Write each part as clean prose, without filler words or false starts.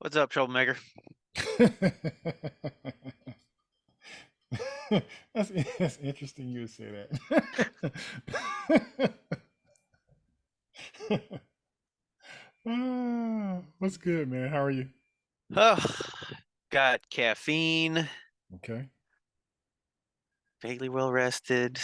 What's up, troublemaker? That's interesting you would say that. What's good, man? How are you? Oh, got caffeine, Okay. vaguely well rested.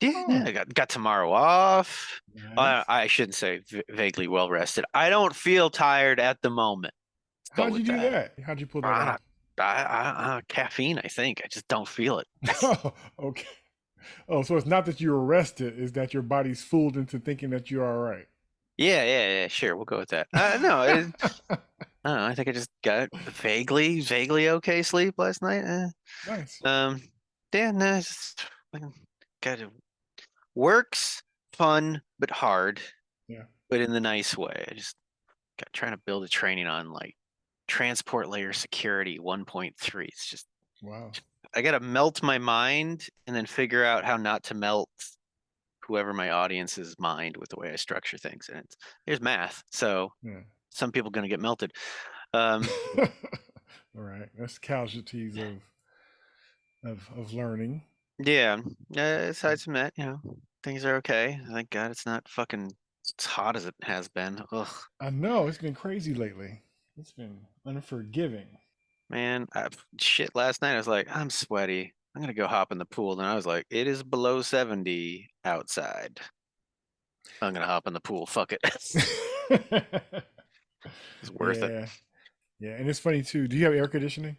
Yeah, Oh, I got tomorrow off. nice. I shouldn't say vaguely well rested. I don't feel tired at the moment. Let's go How'd you with do that. that? How'd you pull that Ah, off? caffeine, I think. I just don't feel it. Oh, okay. Oh, so it's not that you were rested, it's that your body's fooled into thinking that you're all right. Yeah, sure. We'll go with that. No, I don't know. I think I just got vaguely okay sleep last night. Nice. Um, yeah, no, it's just got works fun but hard, Yeah. but in the nice way. I just got trying to build a training on like transport layer security 1.3. It's just Wow. I gotta melt my mind and then figure out how not to melt whoever my audience's mind with the way I structure things. And there's math, so Yeah. some people gonna get melted. Um, All right. That's casualties of learning. yeah. Aside from that, things are okay. Thank God it's not fucking as hot as it has been. Ugh. I know it's been crazy lately. It's been unforgiving. Man, shit, last night I was like, I'm sweaty. I'm gonna go hop in the pool. And I was like, it is below 70 outside. I'm gonna hop in the pool. Fuck it. It's worth it. Yeah, yeah, and it's funny too. Do you have air conditioning?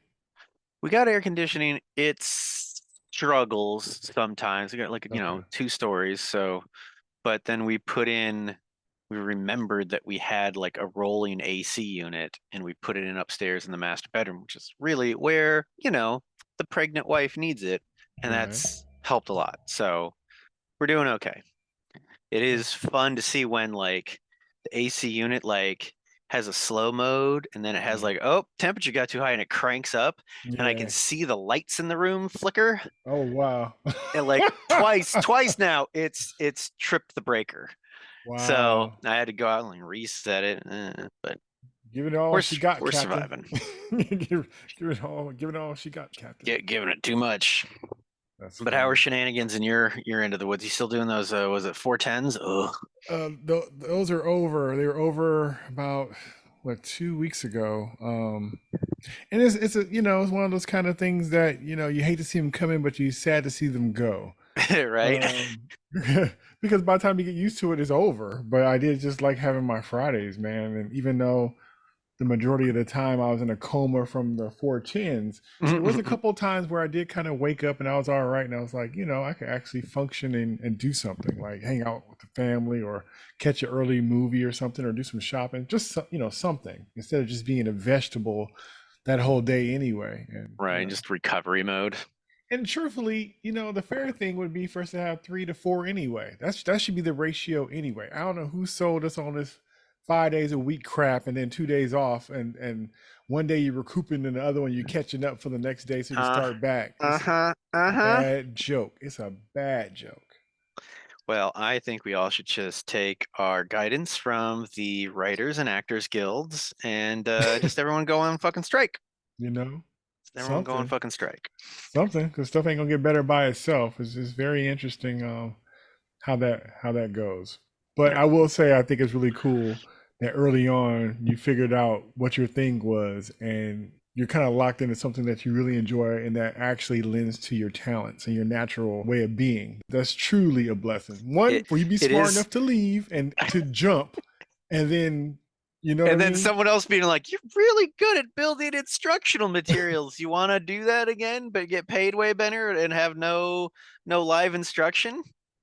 We got air conditioning. It struggles sometimes. We got like, Okay. 2 stories. So, but then we remembered that we had like a rolling AC unit and we put it in upstairs in the master bedroom, which is really where, the pregnant wife needs it. And Right. that's helped a lot. So we're doing okay. It Yeah. is fun to see when like the AC unit like has a slow mode and then it has Yeah. like, oh, temperature got too high and it cranks up and I can Yeah. see the lights in the room flicker. Oh wow. And like twice now it's tripped the breaker. So Wow. I had to go out and like reset it. But Give it all we're she got, we're Captain. surviving. Give it all she got, Captain. Giving it too much. That's But how are funny. shenanigans in your end of the woods? You still doing those was it 410s? Ugh. Those are over. They were over about what 2 weeks ago. And it's a it's one of those kind of things that you hate to see them come in, but you sad to see them go. Right? Um, because by the time you get used to it, it's over. But I did just like having my Fridays, man. And even though the majority of the time I was in a coma from the 410s, there was a couple of times where I did kind of wake up and I was all right. And I was like, I could actually function and do something like hang out with the family or catch an early movie or something or do some shopping, just, something instead of just being a vegetable that whole day anyway. Right, just recovery mode. And truthfully, the fair thing would be for us to have 3 to 4 anyway. That should be the ratio anyway. I don't know who sold us on this 5 days a week crap and then 2 days off and one day you're recouping and the other one you're catching up for the next day so you can Uh, start back. It's uh-huh, a uh-huh. bad joke. It's a bad joke. Well, I think we all should just take our guidance from the writers and actors guilds and just everyone go on fucking strike. you know, Just everyone go on something, fucking strike. something, because stuff ain't gonna get better by itself. It's just very interesting. How that goes. But Yeah. I will say I think it's really cool that early on you figured out what your thing was and you're kind of locked into something that you really enjoy and that actually lends to your talents and your natural way of being. That's truly a blessing. One, It for you to be it smart is. enough to leave and to jump, and then you know what I And then mean? someone else being like, "You're really good at building instructional materials. You want to do that again, but get paid way better and have no live instruction?"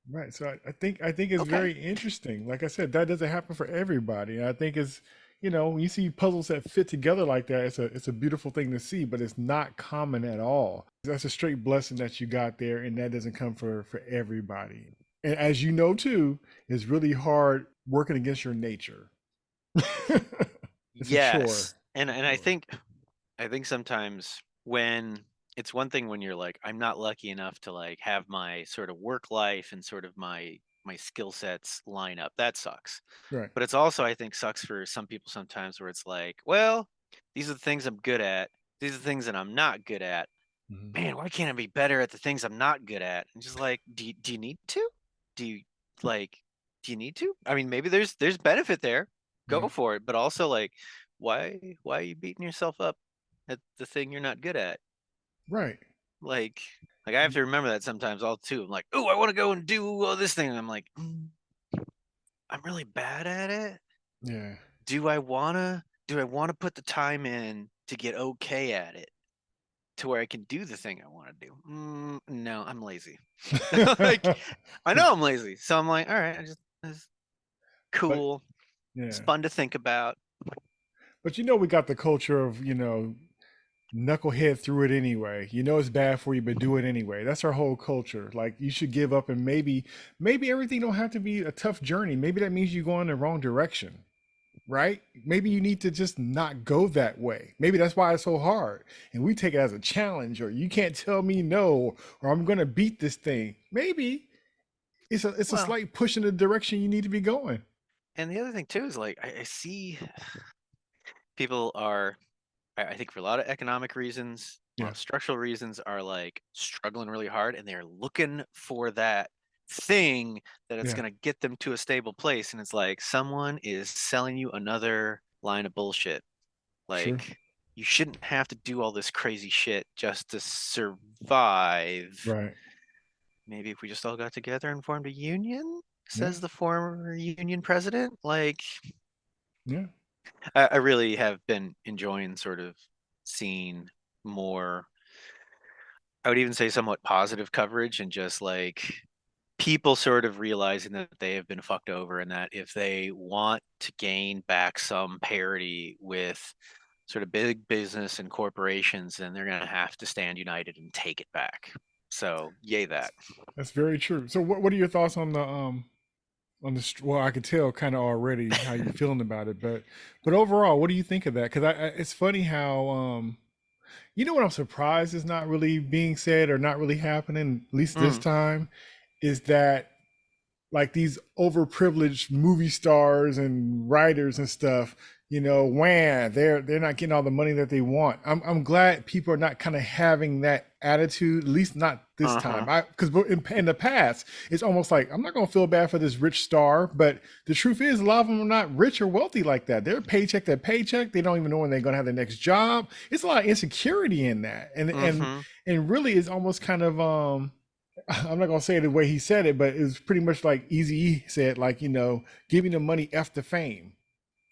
Right. So I think it's Okay. very interesting. Like I said, that doesn't happen for everybody. And I think it's when you see puzzles that fit together like that, it's a beautiful thing to see, but it's not common at all. That's a straight blessing that you got there, and that doesn't come for everybody. And as you know too, it's really hard working against your nature. It's a chore. Yes. And It's a and chore. I think sometimes when it's one thing when you're like, I'm not lucky enough to like have my sort of work life and sort of my skill sets line up. That sucks. Right. But it's also, I think, sucks for some people sometimes where it's like, well, These are the things I'm good at. These are the things that I'm not good at. Mhm. Man, why can't I be better at the things I'm not good at? And just like, do you need to? Do you like do you need to? I mean, maybe there's benefit there. Yeah. Go for it. But also like, why are you beating yourself up at the thing you're not good at? Right. Like like I have to remember that sometimes all too. I'm like, oh, I want to go and do all this thing. And I'm like, I'm really bad at it. Yeah. Do I wanna put the time in to get okay at it to where I can do the thing I want to do? No, I'm lazy. Like I know I'm lazy, so I'm like, all right, it's But cool. It's yeah. fun to think about. But we got the culture of, knucklehead through it anyway. You know it's bad for you, but do it anyway. That's our whole culture. Like you should give up, and maybe everything don't have to be a tough journey. Maybe that means you go in the wrong direction, right? Maybe you need to just not go that way. Maybe that's why it's so hard. And we take it as a challenge, or you can't tell me no, or I'm gonna beat this thing. Maybe it's a Well, slight push in the direction you need to be going. and the other thing too is like I see people are I think for a lot of economic reasons, a lot Yeah, of structural reasons are like struggling really hard and they're looking for that thing that it's yeah, going to get them to a stable place. And it's like someone is selling you another line of bullshit. sure, Like you shouldn't have to do all this crazy shit just to survive. right, Maybe if we just all got together and formed a union, yeah, says the former union president. Like yeah, I really have been enjoying sort of seeing more, I would even say somewhat positive coverage and just like people sort of realizing that they have been fucked over and that if they want to gain back some parity with sort of big business and corporations, then they're going to have to stand united and take it back. So, yay that. that's very true. So, what are your thoughts on this? Well, I could tell kind of already how you're feeling about it, but overall, what do you think of that? Because it's funny how what I'm surprised is not really being said or not really happening, at least this Mm, time, is that like these overprivileged movie stars and writers and stuff, wham, they're not getting all the money that they want. I'm glad people are not kind of having that attitude, at least not this uh-huh. time. Because in the past, it's almost like I'm not gonna feel bad for this rich star, but the truth is, a lot of them are not rich or wealthy like that. They're paycheck to paycheck. They don't even know when they're gonna have the next job. It's a lot of insecurity in that, Mm-hmm. and really, it's almost kind of I'm not gonna say it the way he said it, but it's pretty much like Easy said, like giving them money after fame,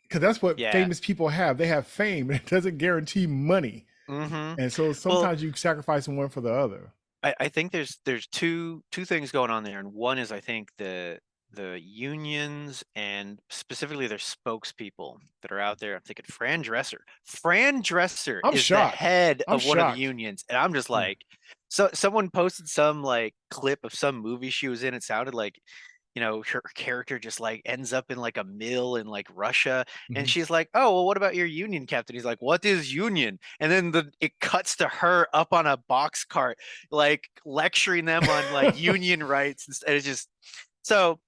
because that's what Yeah. famous people have. They have fame, and it doesn't guarantee money, Mm-hmm. and so Well, sometimes you sacrifice one for the other. I think there's two things going on there, and one is I think the unions and specifically their spokespeople that are out there. I'm thinking Fran Dresser. Fran Dresser I'm is the shocked. head I'm of one of the shocked. unions, and I'm just Yeah. like, so someone posted some like clip of some movie she was in. It sounded like her character just like ends up in like a mill in like Russia, and Hmm. she's like, oh well, what about your union captain? He's like, what is union? And then it cuts to her up on a box cart like lecturing them on like union rights, and it's just so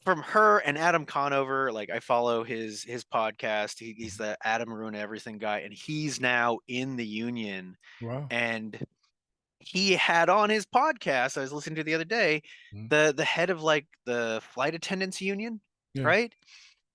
from her and Adam Conover, like I follow his podcast. He's the Adam Ruin Everything guy, and he's now in the union. Wow. And he had on his podcast I was listening to the other day, Mhm. the head of like the flight attendants union, Yeah. right?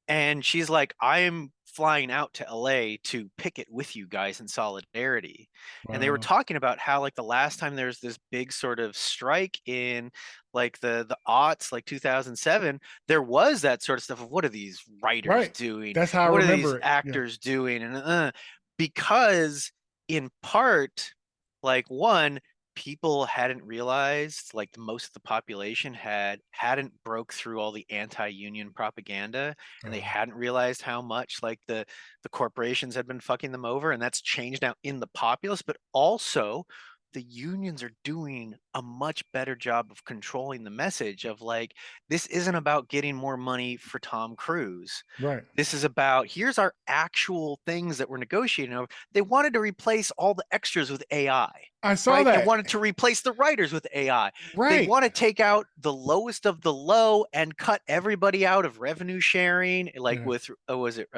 And she's like, I'm flying out to LA to picket with you guys in solidarity. And they were Wow. talking about how like the last time there was this big sort of strike in like the aughts, like 2007, there was that sort of stuff of what are these writers Right. doing? That's how I And what are these remember it. Yeah. actors doing? And because in part, like one, people hadn't realized like most of the population hadn't broke through all the anti-union propaganda, and they Oh, hadn't realized how much like the corporations had been fucking them over, and that's changed now in the populace. But also the unions are doing a much better job of controlling the message of like, this isn't about getting more money for Tom Cruise. right. This is about here's our actual things that we're negotiating over. They wanted to replace all the extras with AI, I saw right? They that. wanted to replace the writers with AI. They Right. want to take out the lowest of the low and cut everybody out of revenue sharing, like Yeah. with was it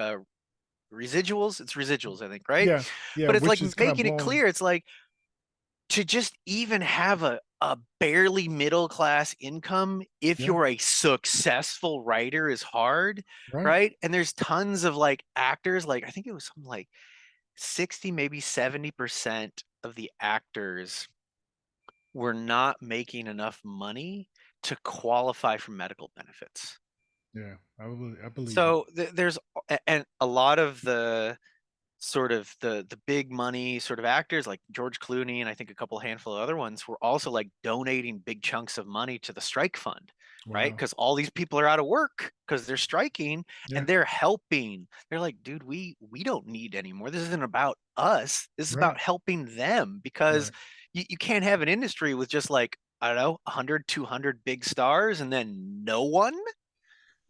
residuals. It's residuals, I think, right? Yeah, yeah, But it's like which is kind of making it blown. clear. It's like to just even have a barely middle class income if Yeah, you're a successful writer is hard, right. right? And there's tons of like actors, like I think it was something like 60, maybe 70% of the actors were not making enough money to qualify for medical benefits. Yeah, I believe it. So there's and a lot of the sort of the big money sort of actors like George Clooney and I think a couple handful of other ones were also like donating big chunks of money to the strike fund, right? Wow. Because all these people are out of work because they're striking Yeah, and they're helping. They're like, dude, we don't need anymore. This isn't about us. This is about right, helping them because right. you can't have an industry with just like, I don't know, 100, 200 big stars and then no one.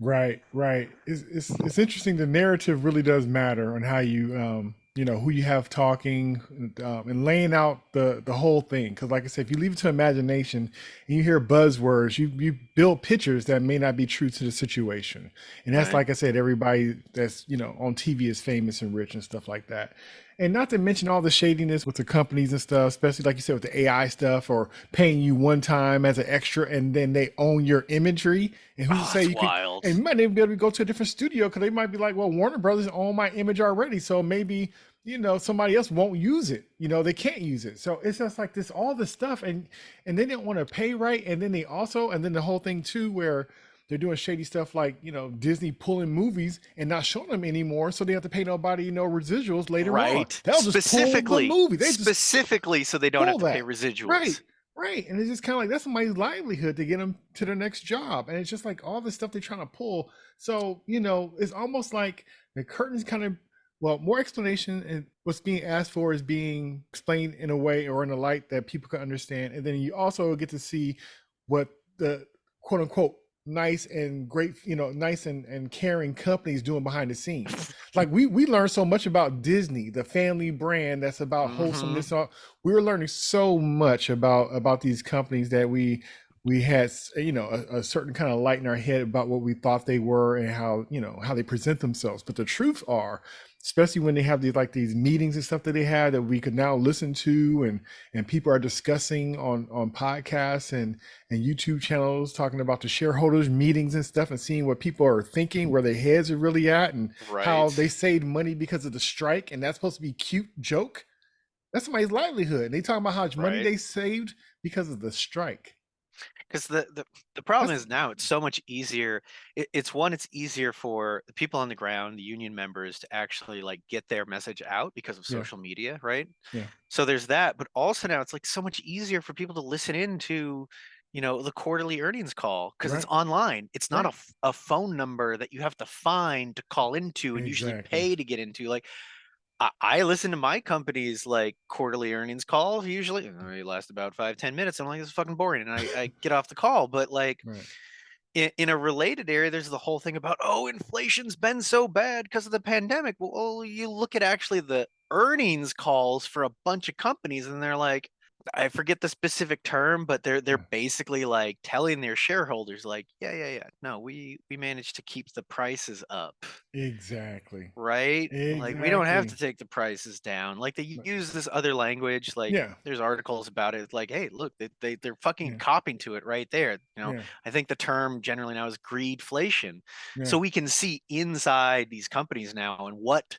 Right, right. It's interesting. The narrative really does matter on how you you know, who you have talking, and laying out the whole thing. Because like I said, if you leave it to imagination and you hear buzzwords, you build pictures that may not be true to the situation. And that's Right. like I said, everybody that's on TV is famous and rich and stuff like that. And not to mention all the shadiness with the companies and stuff, especially like you said with the AI stuff or paying you one time as an extra and then they own your imagery. And who's to Oh, say it's you could, wild. and you might even be able to go to a different studio because they might be like, well, Warner Brothers own my image already. So maybe, somebody else won't use it. They can't use it. So it's just like this, all this stuff. And they didn't want to pay right. And then and then the whole thing too, where they're doing shady stuff like, Disney pulling movies and not showing them anymore. So they have to pay nobody, residuals later on. Right. They'll just pull the Specifically, movie. They just specifically so they don't have pull to pay that. Right. residuals. Right. And it's just kind of like that's somebody's livelihood to get them to their next job. And it's just like all the stuff they're trying to pull. So, it's almost like the curtains kind of, well, more explanation and what's being asked for is being explained in a way or in a light that people can understand. And then you also get to see what the quote unquote nice and great, nice and caring companies doing behind the scenes. Like we learned so much about Disney, the family brand that's about Hmm. wholesomeness. We were learning so much about these companies that we had a certain kind of light in our head about what we thought they were and how they present themselves. But the truth are, especially when they have these meetings and stuff that they had that we could now listen to, and people are discussing on podcasts and YouTube channels talking about the shareholders meetings and stuff and seeing what people are thinking, where their heads are really at, and how Right. they saved money because of the strike, and that's supposed to be a cute joke. That's somebody's livelihood. And they talking about how much money Right. they saved because of the strike. Because the problem That's is now it's so much easier. It's easier for the people on the ground, the union members, to actually like get their message out because of yeah, social media, right? yeah, So there's that, but also now it's like so much easier for people to listen in to, the quarterly earnings call because it's right, online. It's not right, a phone number that you have to find to call into and usually exactly, pay to get into. Like I listen to my company's like quarterly earnings call usually. They last about 5, 10 minutes. I'm like, this is fucking boring. And I get off the call. But like right, in a related area, there's the whole thing about, oh, inflation's been so bad because of the pandemic. Well, you look at actually the earnings calls for a bunch of companies, and they're like, I forget the specific term, but they're yeah, basically like telling their shareholders, like, yeah, yeah, yeah. No, we managed to keep the prices up, exactly, right? Like we don't have to exactly, take the prices down. Like they use this other language, like yeah, there's articles about it. It's like, hey, look, they're fucking yeah, copying to it right there. yeah, I think the term generally now is greedflation. yeah. So we can see inside these companies now and what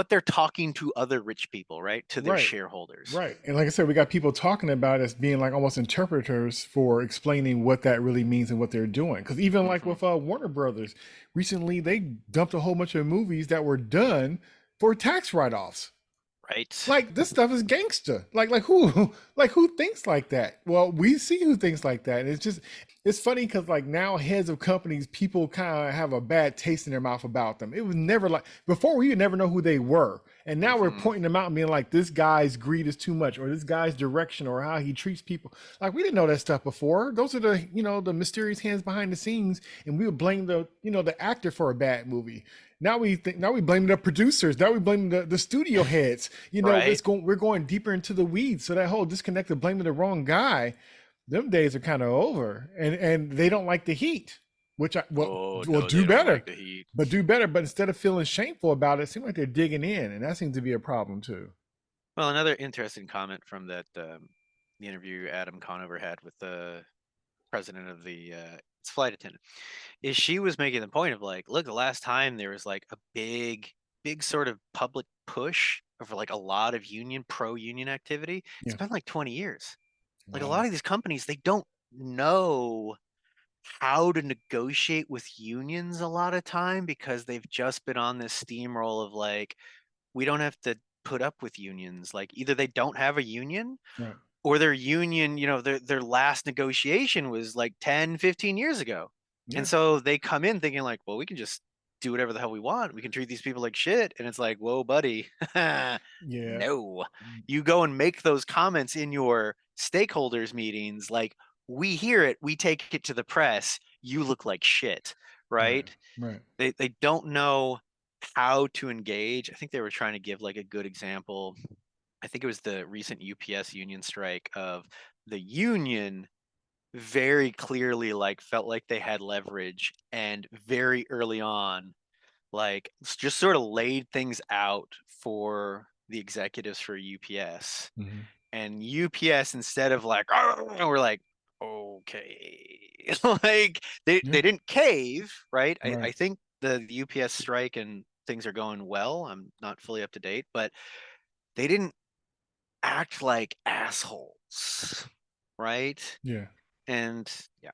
they're talking to other rich people, right? To their Right. shareholders. Right. And like I said, we got people talking about it as being like almost interpreters for explaining what that really means and what they're doing. Because even like Hmm. with Warner Brothers, recently they dumped a whole bunch of movies that were done for tax write-offs. Right. Like this stuff is gangster. Like who like who thinks like that? Well, we see who thinks like that. And it's funny because like now heads of companies, people kind of have a bad taste in their mouth about them. It was never like before we would never know who they were. And now we're Hmm. pointing them out and being like, this guy's greed is too much, or this guy's direction, or how he treats people. Like we didn't know that stuff before. Those are the mysterious hands behind the scenes, and we would blame the actor for a bad movie. Now we blame the producers. Now we blame the studio heads. Right. We're going deeper into the weeds. So that whole disconnect of blaming the wrong guy, them days are kind of over. And they don't like the heat. which I Oh well no, they do don't better, like the heat. but do better. But instead of feeling shameful about it, it seems like they're digging in, and that seems to be a problem too. Well, another interesting comment from that the interview Adam Conover had with the president of the it's flight attendant is she was making the point of like, look, the last time there was like a big sort of public push over like a lot of pro-union activity. It's Yeah. been like 20 years. Like a lot Wow. of these companies, they don't know how to negotiate with unions a lot of time because they've just been on this steamroll of like, we don't have to put up with unions. Like either they don't have a union Right. or their union, their last negotiation was like 10, 15 years ago. And Yeah. so they come in thinking like, well, we can just do whatever the hell we want. We can treat these people like shit. And it's like, whoa, buddy. Yeah. No. You go and make those comments in your stakeholders meetings like, we hear it, we take it to the press. You look like shit, Right. right? Right. They don't know how to engage. I think they were trying to give like a good example. I think it was the recent UPS union strike of the union very clearly like felt like they had leverage and very early on like just sort of laid things out for the executives for UPS. Hmm. And UPS instead of like, oh, we're like, okay. Like Yeah. they didn't cave, right? I Right. think the UPS strike and things are going well. I'm not fully up to date, but they didn't act like assholes, right? Yeah. And yeah.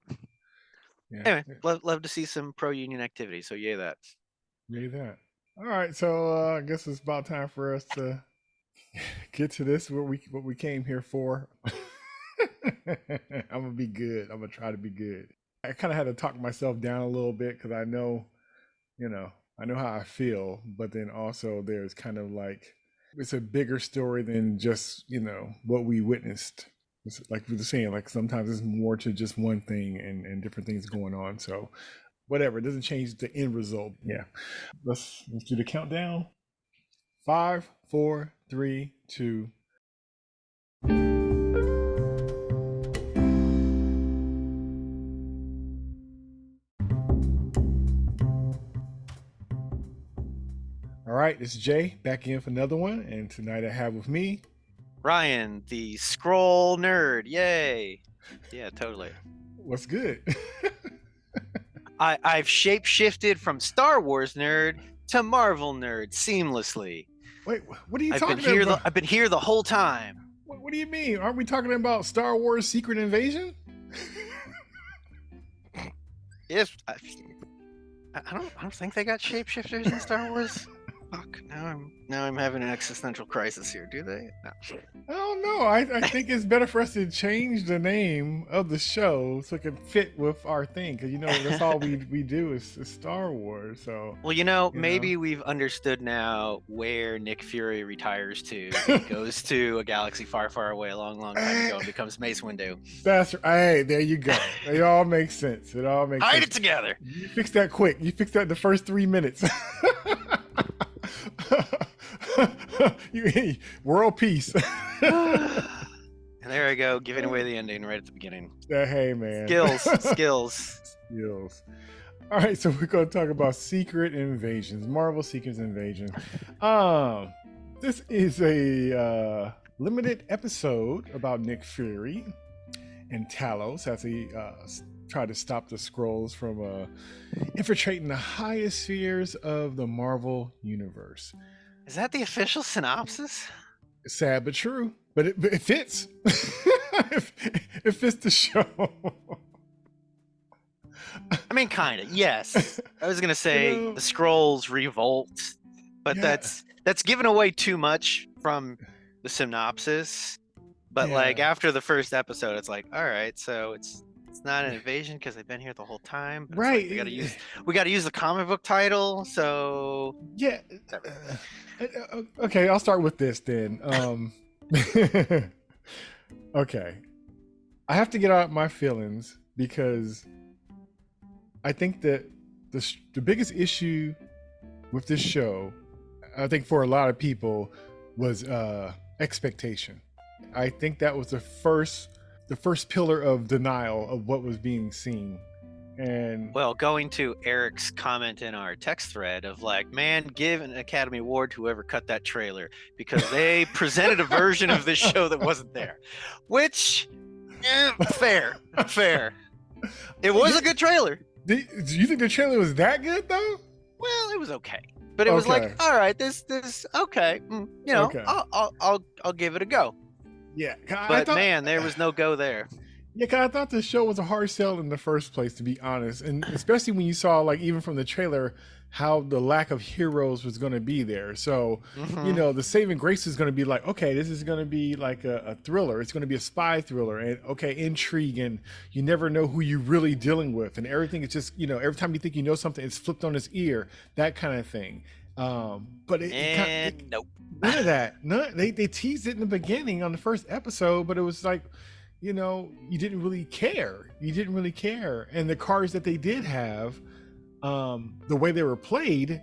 Yeah. Anyway, love to see some pro union activity. So yeah, that. Yeah. That. All right. So I guess it's about time for us to get to this what we came here for. I'm gonna be good. I'm gonna try to be good. I kind of had to talk myself down a little bit because I know, I know how I feel, but then also there's kind of like it's a bigger story than just what we witnessed. It's like we were saying, like sometimes it's more to just one thing and different things going on. So whatever, it doesn't change the end result. Yeah, let's do the countdown. Five, four, three, two. All right, this is Jay back in for another one, and tonight I have with me Ryan, the scroll nerd. Yay. Yeah, totally. what's good. I've shape shifted from Star Wars nerd to Marvel nerd seamlessly. Wait, what are you talking about? I've been here the whole time. What do you mean? Aren't we talking about Star Wars Secret Invasion? Yes, I don't think they got shapeshifters in Star Wars. Fuck, now I'm having an existential crisis here. Do they? No. I don't know. I think it's better for us to change the name of the show so it can fit with our thing, because that's all we do is Star Wars. So Well, you know, maybe we've understood now where Nick Fury retires to. He goes to a galaxy far, far away, a long, long time ago, and becomes Mace Windu. that's right. Hey, there you go. It all makes sense. It all makes Hide sense. it together. You fixed that quick. You fixed that in the first 3 minutes. World peace. And there I go, giving away the ending right at the beginning. Hey, man. Skills. All right, so we're going to talk about Secret Invasions, Marvel Secret Invasion. This is a limited episode about Nick Fury and Talos as he tried to stop the Skrulls from infiltrating the highest spheres of the Marvel universe. Is that the official synopsis? Sad but true, but it fits. It fits the show. I mean, kind of. Yes. I was gonna say the Skrulls revolt, but Yeah. that's given away too much from the synopsis. But like Yeah. after the first episode, it's like, all right, so it's not an invasion because they've been here the whole time. But Right. It's like we gotta use the comic book title. So Yeah. Okay, I'll start with this then. Okay. I have to get out my feelings because I think that the biggest issue with this show, I think for a lot of people, was expectation. I think that was the first pillar of denial of what was being seen And Well, going to Eric's comment in our text thread of like, man, give an Academy Award to whoever cut that trailer because they presented a version of this show that wasn't there. Which, fair, fair. It was a good trailer. Do you think the trailer was that good though? Well, it was okay, but it was like, Okay. all right, this okay, Okay. I'll give it a go. Yeah. I But thought. man, there was no go there. Yeah, cause I thought the show was a hard sell in the first place, to be honest, and especially when you saw, like, even from the trailer, how the lack of heroes was going to be there. So, Hmm. the saving grace is going to be like, okay, this is going to be like a thriller. It's going to be a spy thriller, and okay, intrigue, and you never know who you're really dealing with, and everything is just, every time you think you know something, it's flipped on its ear, that kind of thing. But And nope. none of that. None. They teased it in the beginning on the first episode, but it was like, you didn't really care. You didn't really care. And the cards that they did have, the way they were played,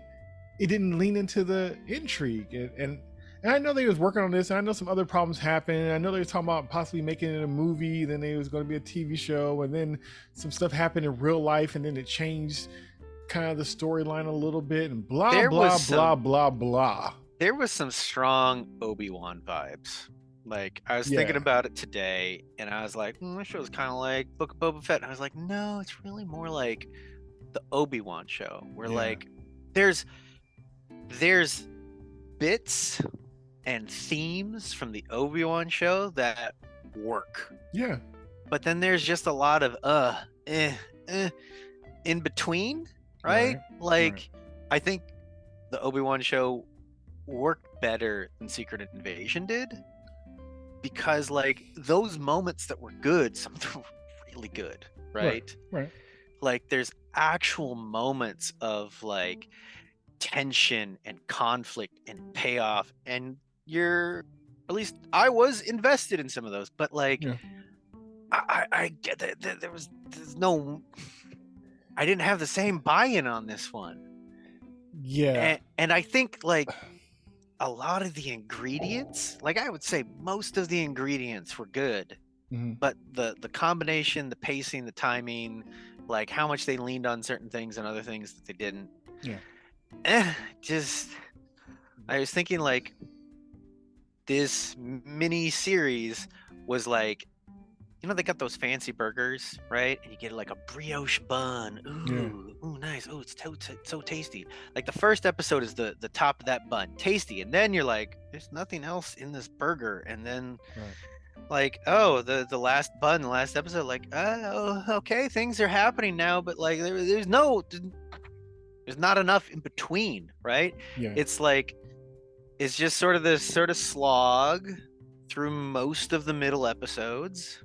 it didn't lean into the intrigue. And I know they was working on this, and I know some other problems happened. I know they were talking about possibly making it a movie, then it was going to be a TV show, and then some stuff happened in real life, and then it changed kind of the storyline a little bit, and blah There was blah blah some blah blah. there was some strong Obi-Wan vibes. Like I was thinking Yeah, about it today, and I was like, this show's kind of like Book of Boba Fett. And I was like, no, it's really more like the Obi-Wan show, where yeah, like there's bits and themes from the Obi-Wan show that work, yeah. but then there's just a lot of eh, eh, in between, right? Right, right. Like I think the Obi-Wan show worked better than Secret Invasion did because like those moments that were good, some of them were really good, Right, right? right. Like there's actual moments of like tension and conflict and payoff, and you're at least I was invested in some of those, but like Yeah, I get that there's no I didn't have the same buy-in on this one. yeah. And I think like a lot of the ingredients, like I would say most of the ingredients were good, Hmm. but the combination, the pacing, the timing, like how much they leaned on certain things and other things that they didn't. Yeah, Just I was thinking like this mini series was like, they got those fancy burgers, right? And you get like a brioche bun. yeah, Ooh, nice. Ooh, it's so tasty. Like the first episode is the top of that bun, tasty, and then you're like, there's nothing else in this burger, and then right. like, oh, the last bun, the last episode, like, oh, okay, things are happening now, but like there's not enough in between, right? Yeah, It's like it's just sort of this sort of slog through most of the middle episodes,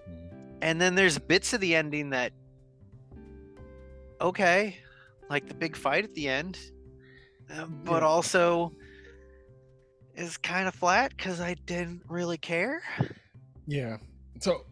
mhm. and then there's bits of the ending that okay, like the big fight at the end, but Yeah, also is kind of flat because I didn't really care. yeah. So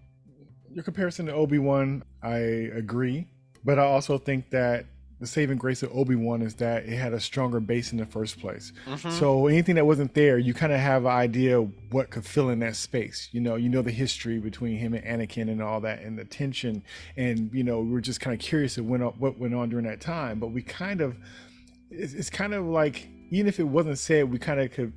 your comparison to Obi-Wan, I agree, but I also think that the saving grace of Obi-Wan is that it had a stronger base in the first place. Hmm. So anything that wasn't there, you kind of have an idea of what could fill in that space. You know the history between him and Anakin and all that, and the tension, and we were just kind of curious of what went on during that time. But we kind of, it's kind of like, even if it wasn't said, we kind of could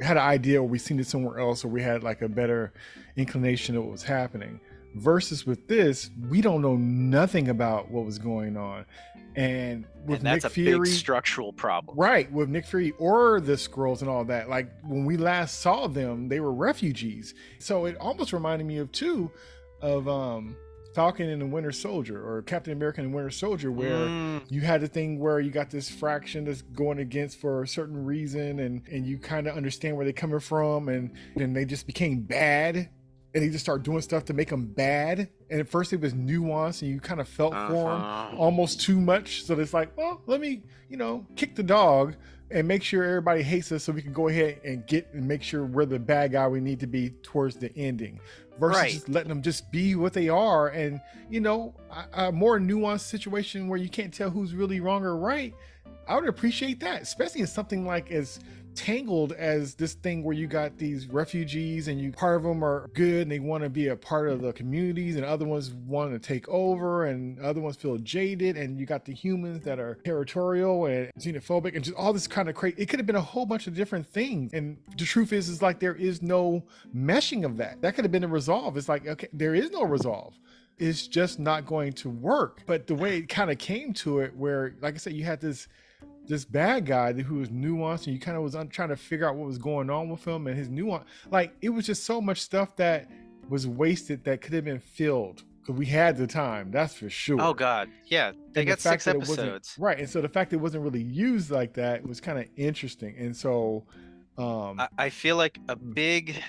had an idea, or we seen it somewhere else, or we had like a better inclination of what was happening. Versus with this, we don't know nothing about what was going on. And with And that's Nick a big Fury, structural problem. right, with Nick Fury or the Skrulls and all that, like when we last saw them, they were refugees. So it almost reminded me of Falcon and the Winter Soldier, or Captain America and the Winter Soldier, where Mm, you had a thing where you got this fraction that's going against for a certain reason, and you kind of understand where they're coming from, and then they just became bad, and they just start doing stuff to make them bad. And at first it was nuanced, and you kind of felt for them uh-huh. almost too much. So it's like, well, let me, kick the dog and make sure everybody hates us, so we can go ahead and make sure we're the bad guy we need to be towards the ending, versus Right. just letting them just be what they are. And a more nuanced situation where you can't tell who's really wrong or right, I would appreciate that, especially in something like as tangled as this thing where you got these refugees and you part of them are good and they want to be a part of the communities and other ones want to take over and other ones feel jaded, and you got the humans that are territorial and xenophobic and just all this kind of crazy. It could have been a whole bunch of different things, and the truth is like there is no meshing of that could have been a resolve. It's like, okay, there is no resolve. It's just not going to work. But the way it kind of came to it, where like I said, you had this bad guy who was nuanced, and you kind of was trying to figure out what was going on with him and his nuance. Like, it was just so much stuff that was wasted that could have been filled, because we had the time, that's for sure. Oh God, yeah, they And the got fact 6 that it wasn't episodes. right, and so the fact that it wasn't really used like that was kind of interesting. And so I feel like a mm, big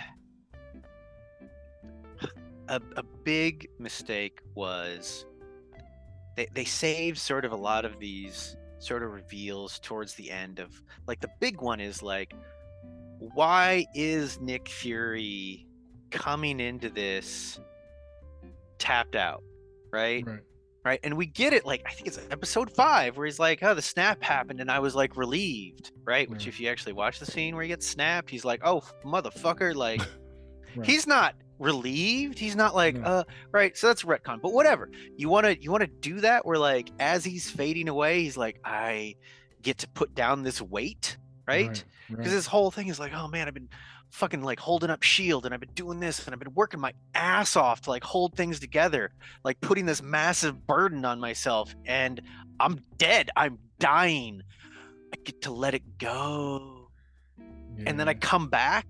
a big mistake was they saved sort of a lot of these sort of reveals towards the end of, like, the big one is like, why is Nick Fury coming into this tapped out, right? right, Right, and we get it, like, I think it's episode 5 where he's like, oh, the snap happened and I was like relieved, right? Which, right, if you actually watch the scene where he gets snapped, he's like, oh, motherfucker, like, right, he's not relieved, he's not like, no, right. So that's retcon, but whatever. You want to do that where, like, as he's fading away, he's like, I get to put down this weight, right? right, Because right, his whole thing is like, oh man, I've been fucking like holding up shield and I've been doing this and I've been working my ass off to like hold things together, like putting this massive burden on myself, and I'm dead, I'm dying, I get to let it go. And then yeah,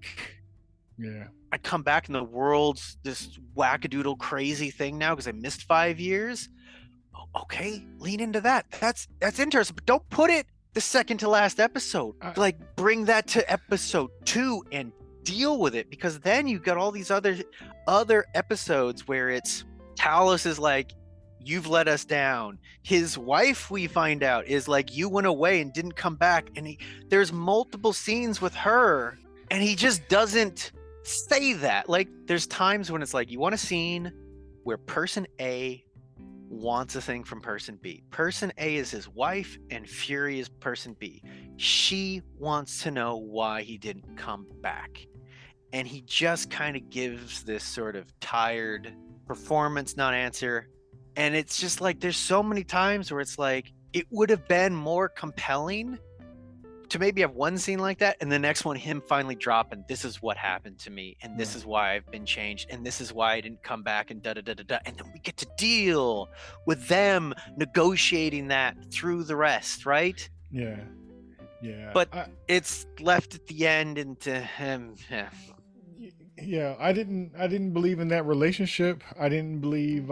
yeah, I come back and the world's this wackadoodle crazy thing now because I missed 5 years. Okay, lean into that. That's interesting, but don't put it the second to last episode. I, Like, bring that to episode 2 and deal with it, because then you've got all these other episodes where it's Talos is like, you've let us down. His wife, we find out, is like, you went away and didn't come back, and there's multiple scenes with her and he just doesn't say that. Like, there's times when it's like, you want a scene where person A wants a thing from person B. Person A is his wife and Fury is person B. She wants to know why he didn't come back. And he just kind of gives this sort of tired performance, non answer. And it's just like, there's so many times where it's like, it would have been more compelling to maybe have one scene like that, and the next one him finally dropping, this is what happened to me, and this right, is why I've been changed, and this is why I didn't come back, and da da da da da. And then we get to deal with them negotiating that through the rest, right? yeah, yeah. But it's left at the end into him. Yeah. Yeah, I didn't believe in that relationship. I didn't believe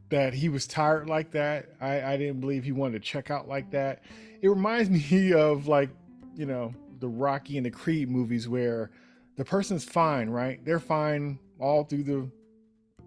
that he was tired like that. I didn't believe he wanted to check out like that. It reminds me of, like, the Rocky and the Creed movies where the person's fine, right? They're fine all through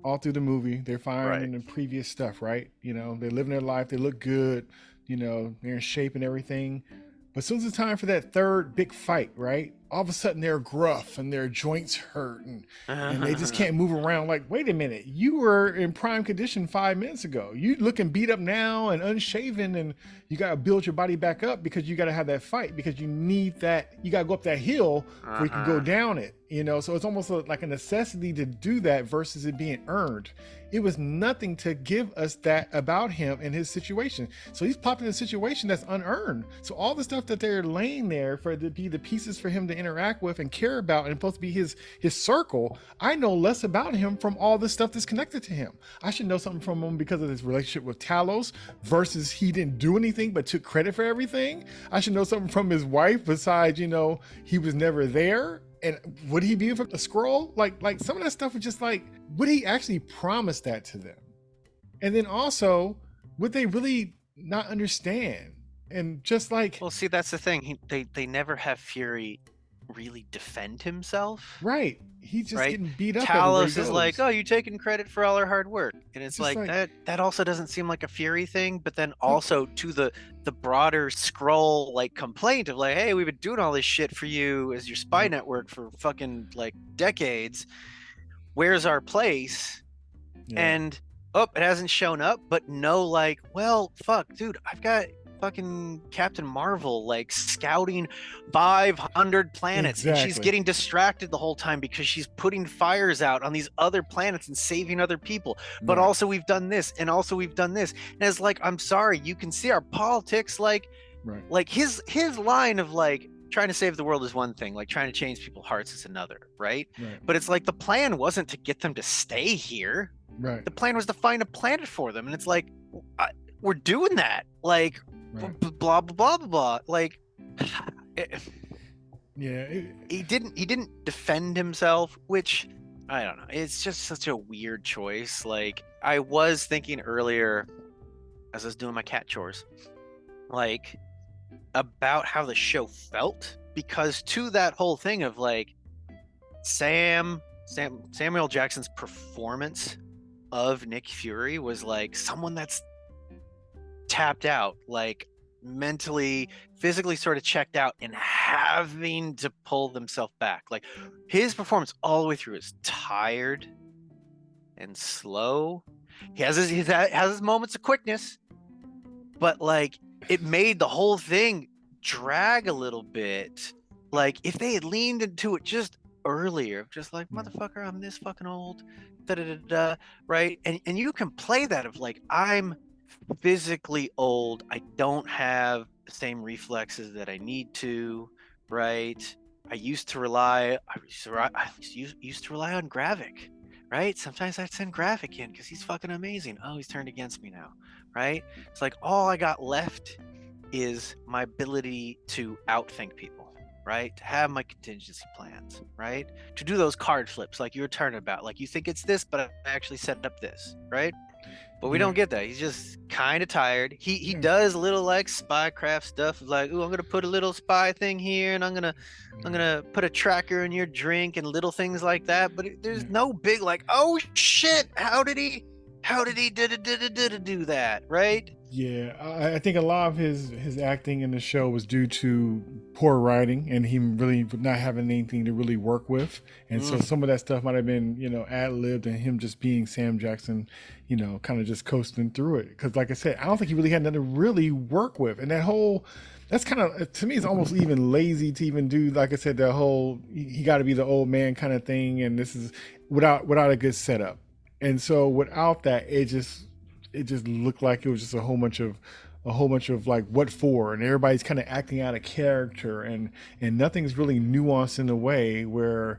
the movie. They're fine Right. in the previous stuff, right? They're living their life, they look good, they're in shape and everything. But as soon as it's time for that third big fight, right? All of a sudden they're gruff and their joints hurt, and they just can't move around. Like, wait a minute, you were in prime condition 5 minutes ago. You looking beat up now and unshaven, and you gotta build your body back up because you gotta have that fight, because you need that. You gotta go up that hill before you can go down it. So it's almost like a necessity to do that versus it being earned. It was nothing to give us that about him and his situation. So he's popped in a situation that's unearned. So all the stuff that they're laying there for it to be the pieces for him to interact with and care about and supposed to be his circle, I know less about him from all the stuff that's connected to him. I should know something from him because of his relationship with Talos versus he didn't do anything but took credit for everything. I should know something from his wife besides, he was never there. And would he be a scroll? Like some of that stuff was just like, would he actually promise that to them? And then also, would they really not understand? And just like, Well, see, that's the thing. They never have Fury really defend himself, right, he's just right? getting beat up everywhere he Talos is like, goes. "Oh, you taking credit for all our hard work," and It's it's just like like, that also doesn't seem like a Fury thing. But then no, also to the broader scroll like complaint of like, "Hey, we've been doing all this shit for you as your spy yep, network for fucking like decades. Where's our place?" yeah, And, oh, it hasn't shown up. But no, like, well, fuck, dude, I've got fucking Captain Marvel like scouting 500 planets, and she's Exactly. getting distracted the whole time because she's putting fires out on these other planets and saving other people. But Right. also we've done this, and also we've done this. And it's like, I'm sorry, you can see our politics, Right. like his line of like trying to save the world is one thing, like trying to change people's hearts is another, right? Right. But it's like the plan wasn't to get them to stay here. Right. The plan was to find a planet for them, and it's like, we're doing that, like Right. blah blah blah blah blah. Like Yeah. he didn't defend himself, which I don't know. It's just such a weird choice. Like I was thinking earlier as I was doing my cat chores, like about how the show felt, because to that whole thing of like Samuel Jackson's performance of Nick Fury was like someone that's tapped out, like mentally, physically sort of checked out and having to pull themselves back. Like his performance all the way through is tired and slow. He has his moments of quickness, but like it made the whole thing drag a little bit. Like if they had leaned into it just earlier, just like, motherfucker, I'm this fucking old, da da da da, right? And you can play that of like, I'm physically old, I don't have the same reflexes that I need to, right? I used to rely on Gravik, right? Sometimes I'd send Gravik in because he's fucking amazing. Oh, he's turned against me now, right? It's like all I got left is my ability to outthink people, right? To have my contingency plans, right? To do those card flips like you were talking about. Like you think it's this, but I actually set up this, right? But we Yeah. don't get that. He's just kind of tired. He Yeah. does little like spycraft stuff, like, ooh, I'm gonna put a little spy thing here, and I'm gonna put a tracker in your drink and little things like that. But there's Yeah. no big like, oh shit, how did he do that, right? Yeah, I think a lot of his acting in the show was due to poor writing and him really not having anything to really work with, and so Mm. some of that stuff might have been ad libbed and him just being Sam Jackson, kind of just coasting through it. Because like I said, I don't think he really had nothing to really work with, and that's kind of, to me, it's almost even lazy to even do, like I said, the whole he got to be the old man kind of thing, and this is without a good setup, and so without that, it just looked like it was just a whole bunch of like what for, and everybody's kind of acting out of character, and nothing's really nuanced in a way where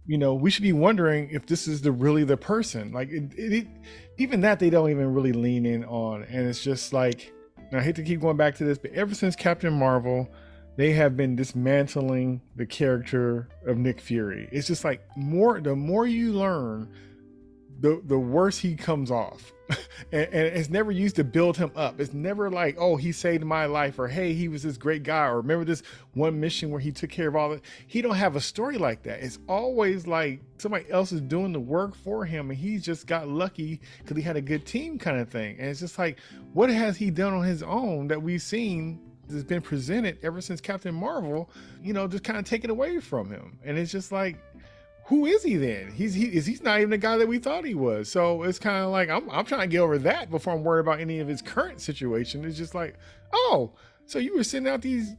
we should be wondering if this is really the person. Like even that they don't even really lean in on, and it's just like, and I hate to keep going back to this, but ever since Captain Marvel, they have been dismantling the character of Nick Fury. It's just like the more you learn, the worse he comes off. And it's never used to build him up. It's never like, oh, he saved my life, or hey, he was this great guy, or remember this one mission where he took care of all that. He don't have a story like that. It's always like somebody else is doing the work for him, and he's just got lucky because he had a good team kind of thing. And it's just like, what has he done on his own that we've seen that's been presented ever since Captain Marvel, just kind of taken away from him? And it's just like, who is he then? He's not even the guy that we thought he was. So it's kind of like, I'm trying to get over that before I'm worried about any of his current situation. It's just like, oh, so you were sending out these,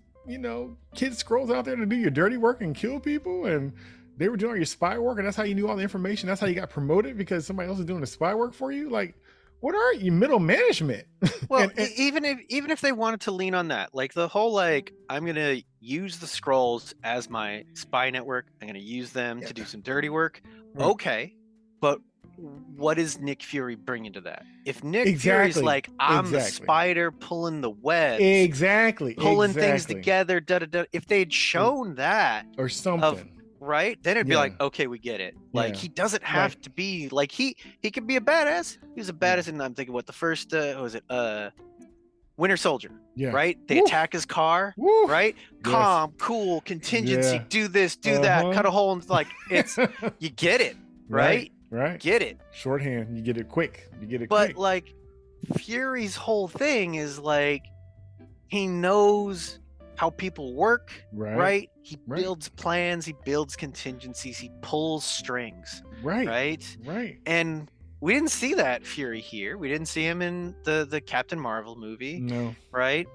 kid scrolls out there to do your dirty work and kill people, and they were doing all your spy work, and that's how you knew all the information. That's how you got promoted, because somebody else is doing the spy work for you. Like, what are you, middle management? Well, and even if they wanted to lean on that, like the whole like, I'm gonna use the scrolls as my spy network, I'm gonna use them to do some dirty work. Right. Okay, but what is Nick Fury bringing to that? If Nick Fury's Exactly. like, I'm the Exactly. spider pulling the webs, Exactly. pulling things Exactly. together, da da da. If they'd Or, shown that or of something. right, then it'd be Yeah. like, okay, we get it. Like Yeah. he doesn't Like, have to be like he could be a badass. He was a yeah. badass, and I'm thinking what the first what was it Winter Soldier, Yeah. right? They Woo. attack his car, Woo. right? Yes. Calm, cool, contingency, Yeah. do this, do that, cut a hole, and like it's you get it, right? Right. Get it. Shorthand. You get it quick. You get it But quick. like Fury's whole thing is like he knows how people work, Right. right? He Right. builds plans, he builds contingencies, he pulls strings, Right. right? Right. And we didn't see that Fury here. We didn't see him in the Captain Marvel movie, No, right?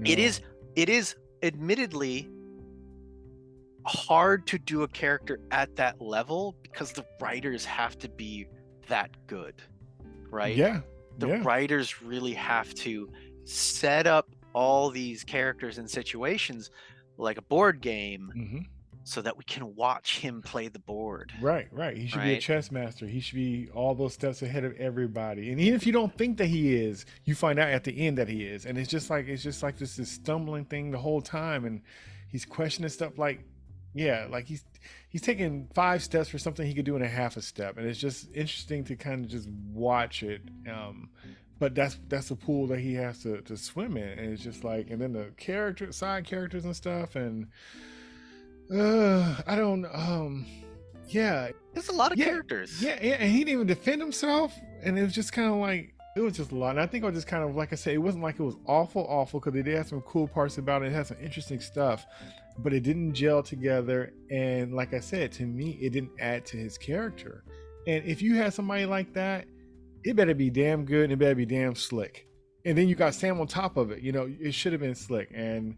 It no. is it is admittedly hard to do a character at that level because the writers have to be that good, right? Yeah, The yeah. writers really have to set up all these characters and situations like a board game Hmm. so that we can watch him play the board, Right, right. He should be a right? chess master. He should be all those steps ahead of everybody. And even if you don't think that he is, you find out at the end that he is. And it's just like this stumbling thing the whole time. And he's questioning stuff like, yeah, like he's taking 5 steps for something he could do in a half a step. And it's just interesting to kind of just watch it. But that's a pool that he has to swim in. And it's just like, and then the side characters and stuff, and I don't. Yeah, There's a lot of yeah, characters. yeah, and he didn't even defend himself, and it was just kind of like it was just a lot. And I think I was just kind of like I said, it wasn't like it was awful because they did have some cool parts about it. It had some interesting stuff, but it didn't gel together. And like I said, to me, it didn't add to his character. And if you had somebody like that, it better be damn good and it better be damn slick. And then you got Sam on top of it. It should have been slick. And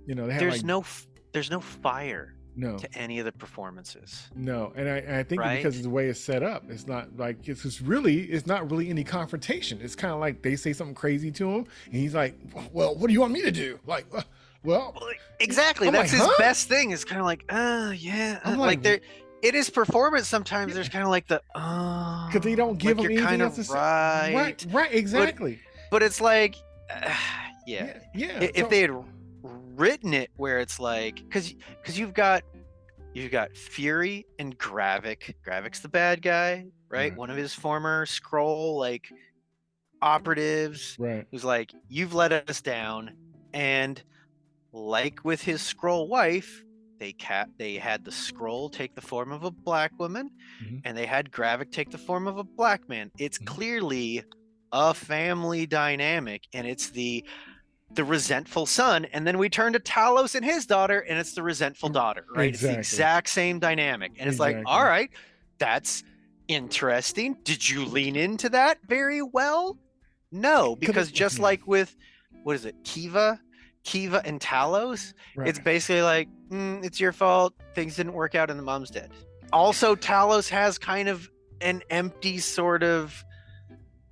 they had like There's no fire no. to any of the performances, No, and I think right? because of the way it's set up, it's not like it's not really any confrontation. It's kind of like they say something crazy to him, and he's like, "Well, what do you want me to do?" Like, well, Well, exactly. I'm like, That's his huh? best thing. Is kind of like, yeah, I'm like like, there. It is performance. Sometimes there's yeah, kind of like the, because they don't give like him you're anything kind else to of say. right, Right, right, but exactly. but it's like, yeah. Yeah, yeah. If So, they had written it where it's like, because you've got Fury and Gravik. Gravik's the bad guy, right? right, One of his former Skrull like operatives, right, who's like, you've let us down, and like with his Skrull wife, they had the Skrull take the form of a black woman, hmm, and they had Gravik take the form of a black man. It's hmm, clearly a family dynamic, and it's the resentful son, and then we turn to Talos and his daughter, and it's the resentful daughter, right? It's the exactly, exact same dynamic, and it's like, all exactly. right, that's interesting. Did you lean into that very well? No, Because because just yeah, like with, what is it, Kiva and Talos, right, it's basically like, it's your fault. Things didn't work out and the mom's dead. Also, Talos has kind of an empty sort of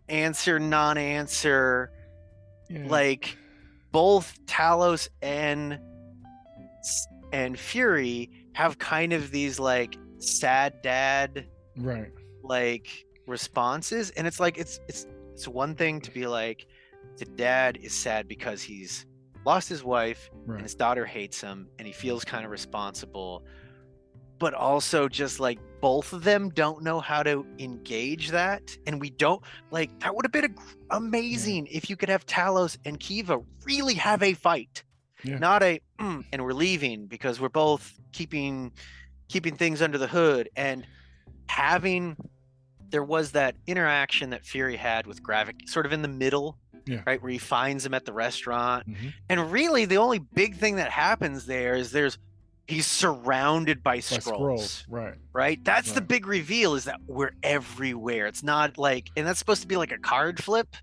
answer, non-answer. yeah, Like both Talos and Fury have kind of these like sad dad right, like responses, and it's like it's one thing to be like the dad is sad because he's lost his wife and right, his daughter hates him and he feels kind of responsible, but also just like both of them don't know how to engage that, and we don't like that would have been yeah, amazing if you could have Talos and Kiva really have a fight, yeah, not a and we're leaving because we're both keeping things under the hood, and having there was that interaction that Fury had with Gravik sort of in the middle, yeah, right, where he finds him at the restaurant. hmm, And really the only big thing that happens there is he's surrounded by by scrolls, scrolls, right, right? That's the right. big reveal, is that we're everywhere. It's not like, and that's supposed to be like a card flip,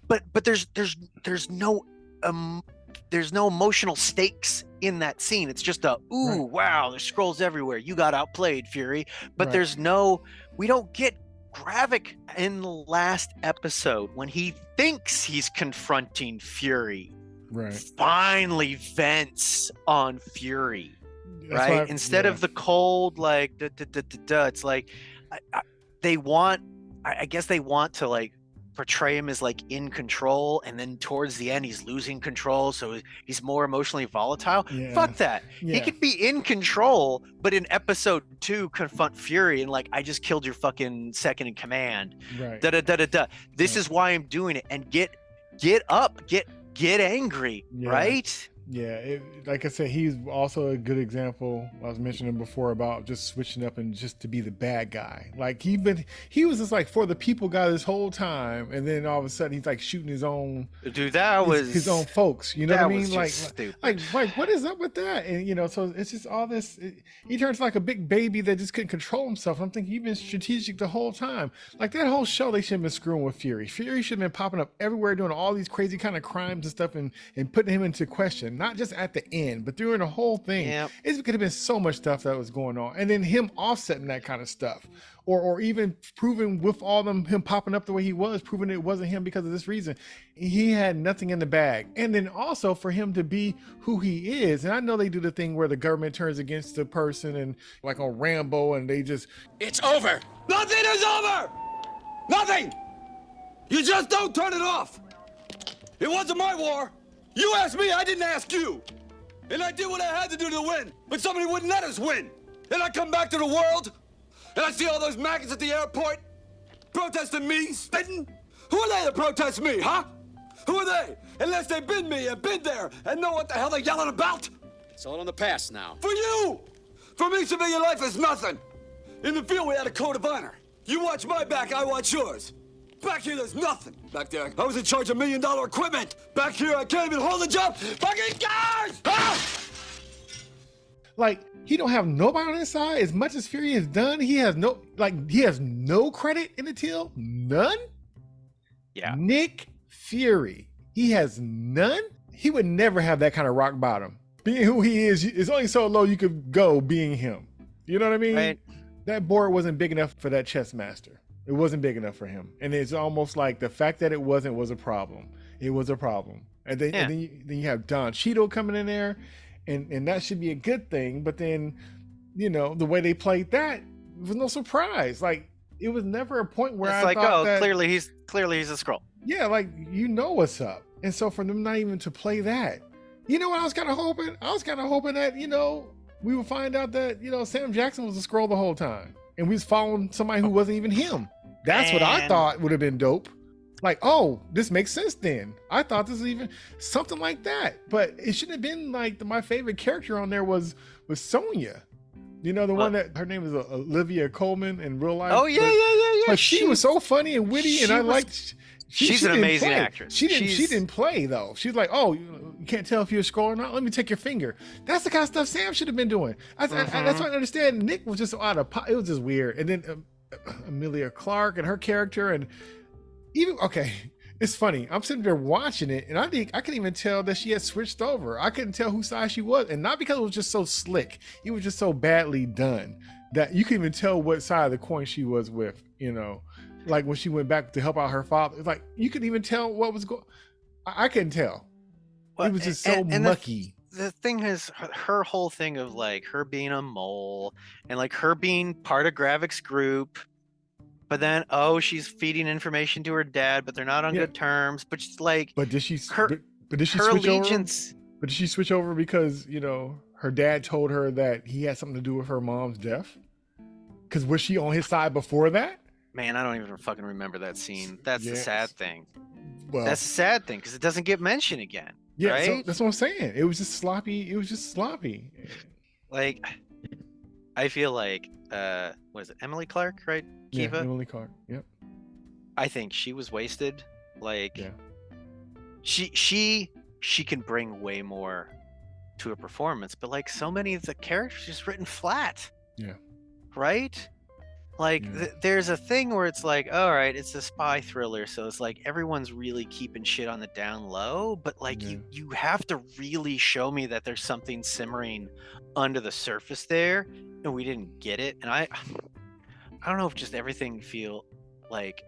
but there's no um there's no emotional stakes in that scene. It's just a, Right, ooh, wow, there's scrolls everywhere. You got outplayed, Fury. But right, we don't get Gravik in the last episode when he thinks he's confronting Fury, right. finally vents on Fury, That's why, right? Instead yeah, of the cold, like, it's like, they want, I guess they want to like portray him as like in control, and then towards the end he's losing control, so he's more emotionally volatile. yeah, Fuck that. He yeah, could be in control, but in episode 2 confront Fury and like, I just killed your fucking second in command, right, da da da da da, this right, is why I'm doing it, and get up, get angry, yeah. right? Yeah, like I said, he's also a good example. I was mentioning before about just switching up and just to be the bad guy. Like he was just like for the people guy this whole time, and then all of a sudden he's like shooting Dude, his own folks. You know what I that was mean? just stupid. Like what is up with that? And so it's just all this. He turns like a big baby that just couldn't control himself. I'm thinking you've been strategic the whole time. Like that whole show, they should have been screwing with Fury. Fury should have been popping up everywhere, doing all these crazy kind of crimes and stuff, and putting him into question, not just at the end, but during the whole thing. Yeah. It could have been so much stuff that was going on, and then him offsetting that kind of stuff. Or even proving with all them him popping up the way he was, proving it wasn't him because of this reason. He had nothing in the bag. And then also for him to be who he is. And I know they do the thing where the government turns against the person and like on Rambo and they just It's over. Nothing is over. Nothing. You just don't turn it off. It wasn't my war. You asked me, I didn't ask you. And I did what I had to do to win. But somebody wouldn't let us win. And I come back to the world. And I see all those maggots at the airport protesting me, spitting. Who are they to protest me, huh? Who are they? Unless they've been me and been there and know what the hell they're yelling about. It's all in the past now. For you! For me, civilian life is nothing. In the field, we had a code of honor. You watch my back, I watch yours. Back here, there's nothing. Back there, I was in charge of $1 million equipment. Back here, I can't even hold a job. Fucking guys! Ah! like he don't have nobody on his side. As much as Fury has done, he has no credit in the till. None. Yeah. Nick Fury, he has none. He would never have that kind of rock bottom. Being who he is only so low you could go being him. You know what I mean? Right. That board wasn't big enough for that chess master. It wasn't big enough for him. And it's almost like the fact that it wasn't was a problem. It was a problem. And then you have Don Cheadle coming in there, and that should be a good thing. But then, the way they played that was no surprise. Like it was never a point where It's I like, thought that, clearly he's a Skrull. yeah, like what's up. And so for them not even to play that, what I was kind of hoping? I was kind of hoping that, we would find out that, Sam Jackson was a Skrull the whole time. And we was following somebody who wasn't even him. That's what I thought would have been dope. Like, oh, this makes sense then. I thought this was even something like that. But it shouldn't have been like my favorite character on there was Sonya. The one that her name is Olivia Colman in real life. Oh, yeah. But she was so funny and witty, and I liked. She's an amazing actress. She didn't play though. She's like, oh, you can't tell if you're a Skrull or not. Let me take your finger. That's the kind of stuff Sam should have been doing. That's what I understand. Nick was just so out of pot. It was just weird. And then Emilia Clarke and her character, and even it's funny. I'm sitting there watching it, and I think I couldn't even tell that she had switched over. I couldn't tell whose side she was, and not because it was just so slick. It was just so badly done that you couldn't even tell what side of the coin she was with. Like when she went back to help out her father, it's like you couldn't even tell what was going. I couldn't tell. It was just so mucky. The thing is, her whole thing of like her being a mole and like her being part of Gravik's group, but then she's feeding information to her dad, but they're not on good terms. But she's like, but did she her switch allegiance? Over? But did she switch over because her dad told her that he had something to do with her mom's death? Because was she on his side before that? Man, I don't even fucking remember that scene. That's the sad thing. Well, that's the sad thing because it doesn't get mentioned again. Yeah, right? So that's what I'm saying. It was just sloppy. Like, I feel like, what is it, Emily Clark, right? Kiva? Yeah, Emily Clark. Yep. I think she was wasted. Like, yeah. She can bring way more to a performance, but like so many of the characters just written flat. Yeah. Right? Like there's a thing where it's like, all right, it's a spy thriller, so it's like everyone's really keeping shit on the down low, but like you have to really show me that there's something simmering under the surface there, and we didn't get it. And I don't know if just everything feel like,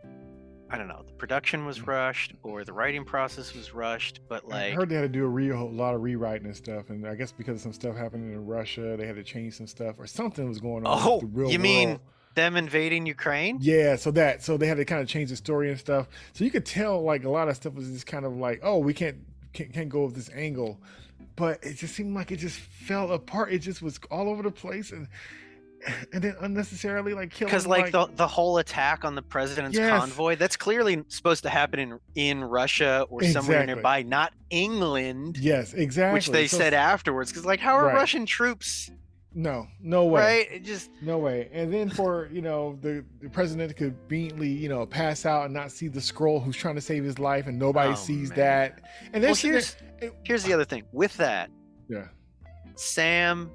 I don't know, the production was rushed or the writing process was rushed, but like I heard they had to do a lot of rewriting and stuff, and I guess because some stuff happened in Russia, they had to change some stuff or something was going on with the real world. Mean them invading Ukraine? Yeah, so they had to kind of change the story and stuff. So you could tell like a lot of stuff was just kind of like, oh, we can't go with this angle. But it just seemed like it just fell apart. It just was all over the place, and and then unnecessarily like Because killing like like the whole attack on the president's yes, convoy, that's clearly supposed to happen in Russia or somewhere exactly. nearby, not England, Yes, which exactly. they So said afterwards. Because like, how are right. Russian troops, No, no way. right? It just No way. And then for, the president to conveniently, pass out and not see the scroll who's trying to save his life and nobody oh sees man. that. And they're Well, sitting here's the other thing. With that, yeah, Sam,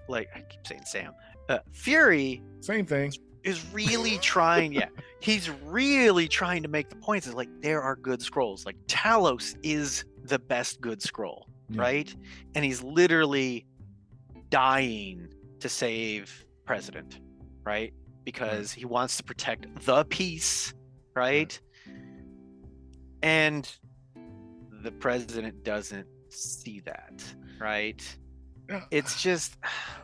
like I keep saying Sam, Fury same thing. is really trying. Yeah, he's really trying to make the points. Is like there are good scrolls. Like Talos is the best good scroll, Yeah. right? And he's literally dying to save president, right? Because he wants to protect the peace, right? And the president doesn't see that, right? Now, It's just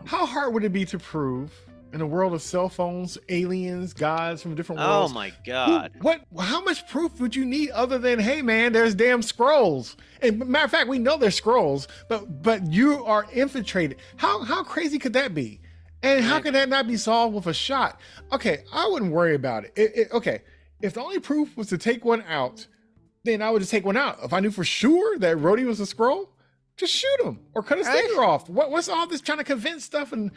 how hard would it be to prove in a world of cell phones, aliens, gods from different oh worlds? my god. How much proof would you need other than, hey man, there's damn scrolls? And matter of fact, we know there's scrolls, but you are infiltrated. How crazy could that be? And how Right. could that not be solved with a shot? Okay, I wouldn't worry about it. Okay, if the only proof was to take one out, then I would just take one out. If I knew for sure that Rhodey was a scroll, just shoot him or cut his Right. finger off. What's all this trying to convince stuff and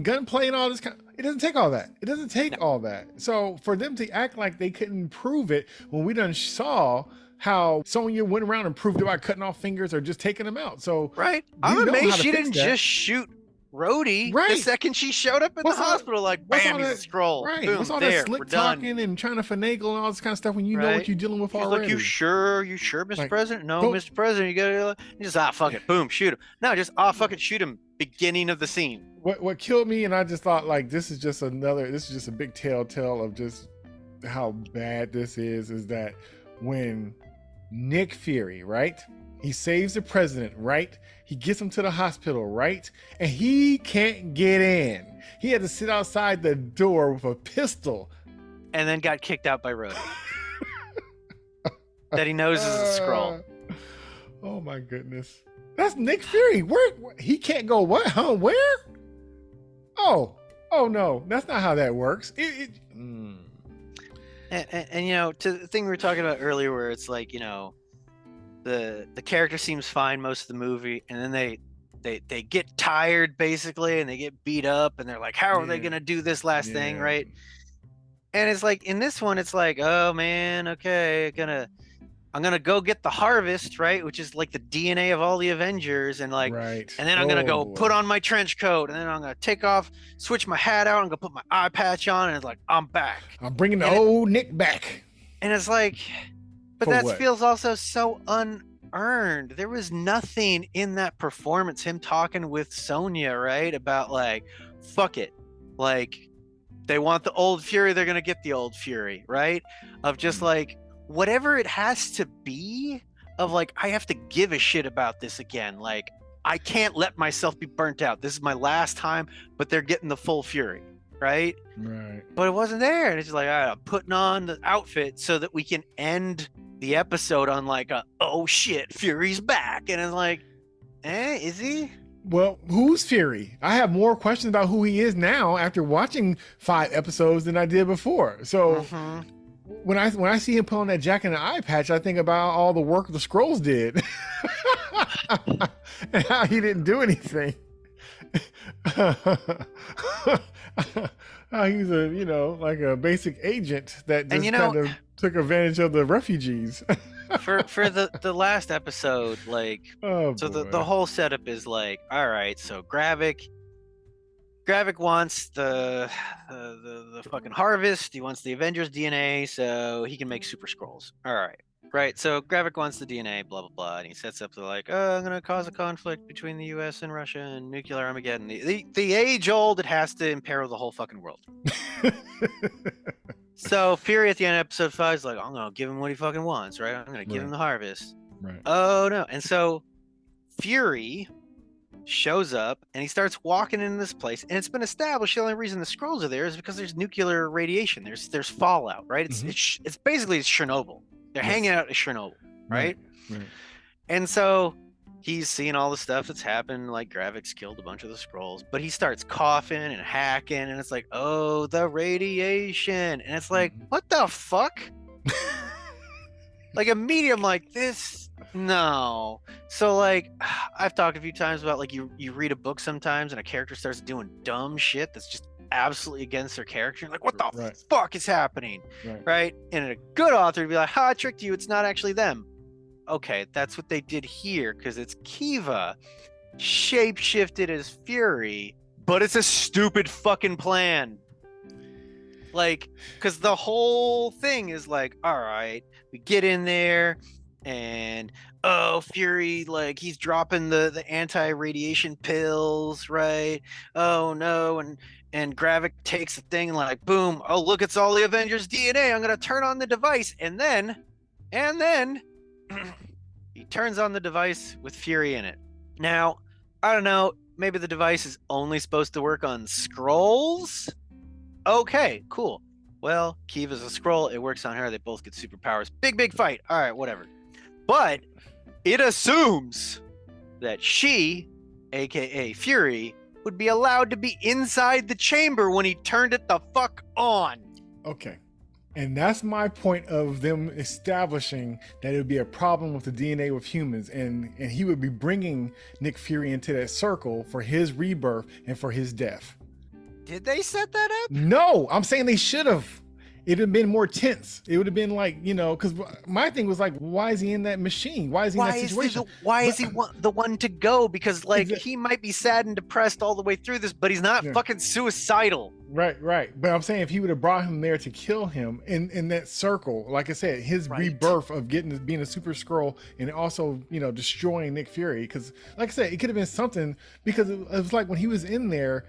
gunplay and all this kind? It doesn't take all that. It doesn't take all that. So for them to act like they couldn't prove it when we done saw how Sonya went around and proved it by cutting off fingers or just taking them out. So Right. we I'm know how amazed to she fix didn't that. just shoot Rhodey the Right. second she showed up in What's the all- hospital. Like, what's bam, all he's a that- scroll. Right. Boom, What's all there, that we're slick done. talking and trying to finagle and all this kind of stuff when you know Right. what you're dealing with She's already? like, you sure, Mr. Like, President? No, don't- Mr. President, you just, fuck it. Boom, shoot him. No, just, fuck it, shoot him. Beginning of the scene. What killed me, and I just thought like this is just a big telltale of just how bad this is that when Nick Fury, right? He saves the president, right? He gets him to the hospital, right? And he can't get in. He had to sit outside the door with a pistol. And then got kicked out by Rhodey. That he knows is a scroll. Oh my goodness. That's Nick Fury. Where he can't go what? Huh? Where? Oh no. That's not how that works. And to the thing we were talking about earlier where it's like, the character seems fine most of the movie, and then they get tired basically, and they get beat up, and they're like, how are they Yeah. gonna do this last thing, Yeah. right? And it's like in this one, it's like, oh man, okay, I'm gonna go get the harvest, right? Which is like the DNA of all the Avengers, and like, Right. and then I'm gonna go boy. put on my trench coat, and then I'm gonna take off, switch my hat out, and go put my eye patch on, and it's like I'm back. I'm bringing the and it- old Nick back. And it's like, but For that what? feels also so unearned. There was nothing in that performance, him talking with Sonya, right? About like, fuck it. Like, they want the old Fury, they're going to get the old Fury, right? Of just like, whatever it has to be, of like, I have to give a shit about this again. Like, I can't let myself be burnt out. This is my last time, but they're getting the full Fury, right? Right. But it wasn't there, and it's just like, all right, I'm putting on the outfit so that we can end the episode on like a, oh shit, Fury's back. And it's like, is he? Well, who's Fury? I have more questions about who he is now after watching 5 episodes than I did before. So Mhm. when I see him put on that jacket and an eye patch, I think about all the work the Skrulls did and how he didn't do anything. How he's a like a basic agent that And just kind of took advantage of the refugees. for the last episode, like, Oh, so boy. the whole setup is like, all right, so Gravik wants the fucking harvest. He wants the Avengers DNA so he can make Super Scrolls. All right. Right, so Gravik wants the DNA, blah blah blah, and he sets up the like, oh, I'm gonna cause a conflict between the U.S. and Russia and nuclear Armageddon. The age old, it has to imperil the whole fucking world. So Fury at the end of episode 5 is like, I'm gonna give him what he fucking wants, right? I'm gonna give him Right. the harvest. Right. Oh no! And so Fury shows up and he starts walking into this place, and it's been established the only reason the scrolls are there is because there's nuclear radiation. There's fallout, right? It's basically Chernobyl. They're Yes. hanging out at Chernobyl, right? Right. And so he's seeing all the stuff that's happened, like Gravik's killed a bunch of the scrolls, but he starts coughing and hacking, and it's like, oh, the radiation. And it's like, Mhm. what the fuck? Like immediately I'm like, this no. So like I've talked a few times about like you read a book sometimes and a character starts doing dumb shit that's just absolutely against their character. You're like, what the Right. fuck is happening? Right. Right? And a good author would be like, ha, I tricked you, it's not actually them. Okay, that's what they did here, because it's Kiva shapeshifted as Fury, but it's a stupid fucking plan. Like, because the whole thing is like, all right, we get in there and oh, Fury, like he's dropping the anti-radiation pills, right? Oh no, and Gravik takes the thing and like boom, oh look, it's all the Avengers DNA. I'm gonna turn on the device, and then he turns on the device with Fury in it. Now, I don't know, maybe the device is only supposed to work on scrolls? Okay, cool. Well, Kiva's a scroll. It works on her. They both get superpowers. Big fight. All right, whatever. But it assumes that she, aka Fury, would be allowed to be inside the chamber when he turned it the fuck on. Okay. And that's my point of them establishing that it would be a problem with the DNA with humans, and he would be bringing Nick Fury into that circle for his rebirth and for his death. Did they set that up? No, I'm saying they should have. It'd have been more tense. It would have been like, because my thing was like, why is he in that machine? Why is he in that situation? Why is he the one to go? Because like Exactly. he might be sad and depressed all the way through this, but he's not Yeah. fucking suicidal. Right. But I'm saying if he would have brought him there to kill him in that circle, like I said, his Right. rebirth of being a super scroll and also, destroying Nick Fury. Because like I said, it could have been something, because it was like when he was in there,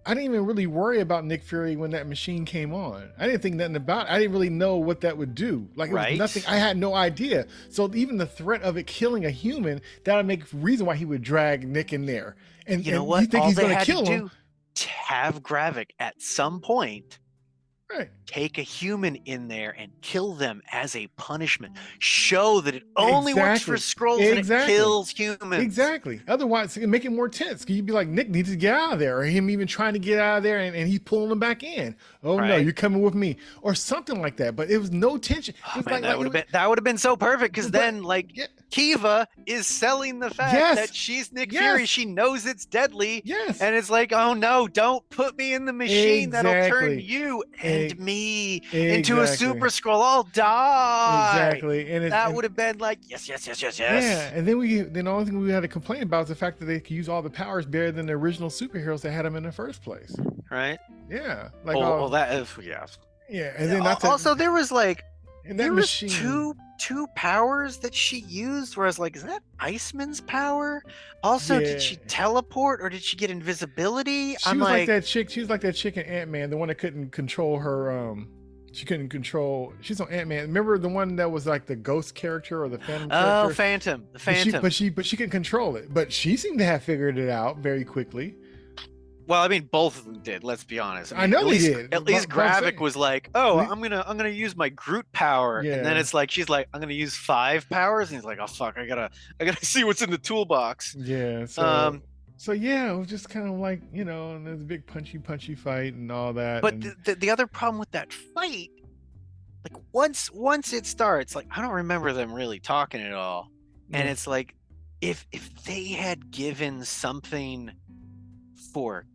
I didn't even really worry about Nick Fury when that machine came on. I didn't think nothing about it. I didn't really know what that would do. Like it was Right. nothing. I had no idea. So even the threat of it killing a human, that would make reason why he would drag Nick in there. And You know and what? you think All he's they going to had kill to him? do to have Gravik at some point Right. take a human in there and kill them as a punishment. Show that it only works for Exactly. scrolls and it Exactly. kills humans. Exactly. Otherwise, it make it more tense. You'd be like, Nick needs to get out of there, or him even trying to get out of there, and he's pulling him back in. Oh no, Right. you're coming with me, or something like that. But it was no tension. It Oh was man, like that would have been so perfect, because But- then like yeah. Kiva is selling the fact Yes. that she's Nick Yes. Fury. She knows it's deadly. Yes. And it's like, oh no, don't put me in the machine. That'll turn Exactly. you and me into a Exactly. super scroll. I'll die. Exactly. And That would have been like, yes. Yeah, and then the only thing we had to complain about is the fact that they could use all the powers better than the original superheroes that had them in the first place. Right? Yeah, like Well, that is, yeah. yeah, and then that's Also, there was like, and that there machine. was two powers that she used, where I was like, is that Iceman's power? Also, did she Yeah. teleport or did she get invisibility? She I'm was like like, that chick. She was like that chick in Ant-Man, the one that couldn't control her. She couldn't control. She's on Ant-Man. Remember the one that was like the ghost character or the Phantom oh, character? Phantom, the But Phantom. but she could control it. But she seemed to have figured it out very quickly. Well, I mean, both of them did. Let's be honest. I know at they least, did, At least but I'm Gravik saying- was like, "Oh, Le- I'm gonna use my Groot power," and then Yeah. it's like she's like, "I'm gonna use 5 powers," and he's like, "Oh fuck, I gotta see what's in the toolbox." Yeah. So yeah, it was just kind of like, and there's a big punchy fight and all that. But and, the other problem with that fight, like once it starts, like I don't remember them really talking at all, and Yeah. it's like if they had given something for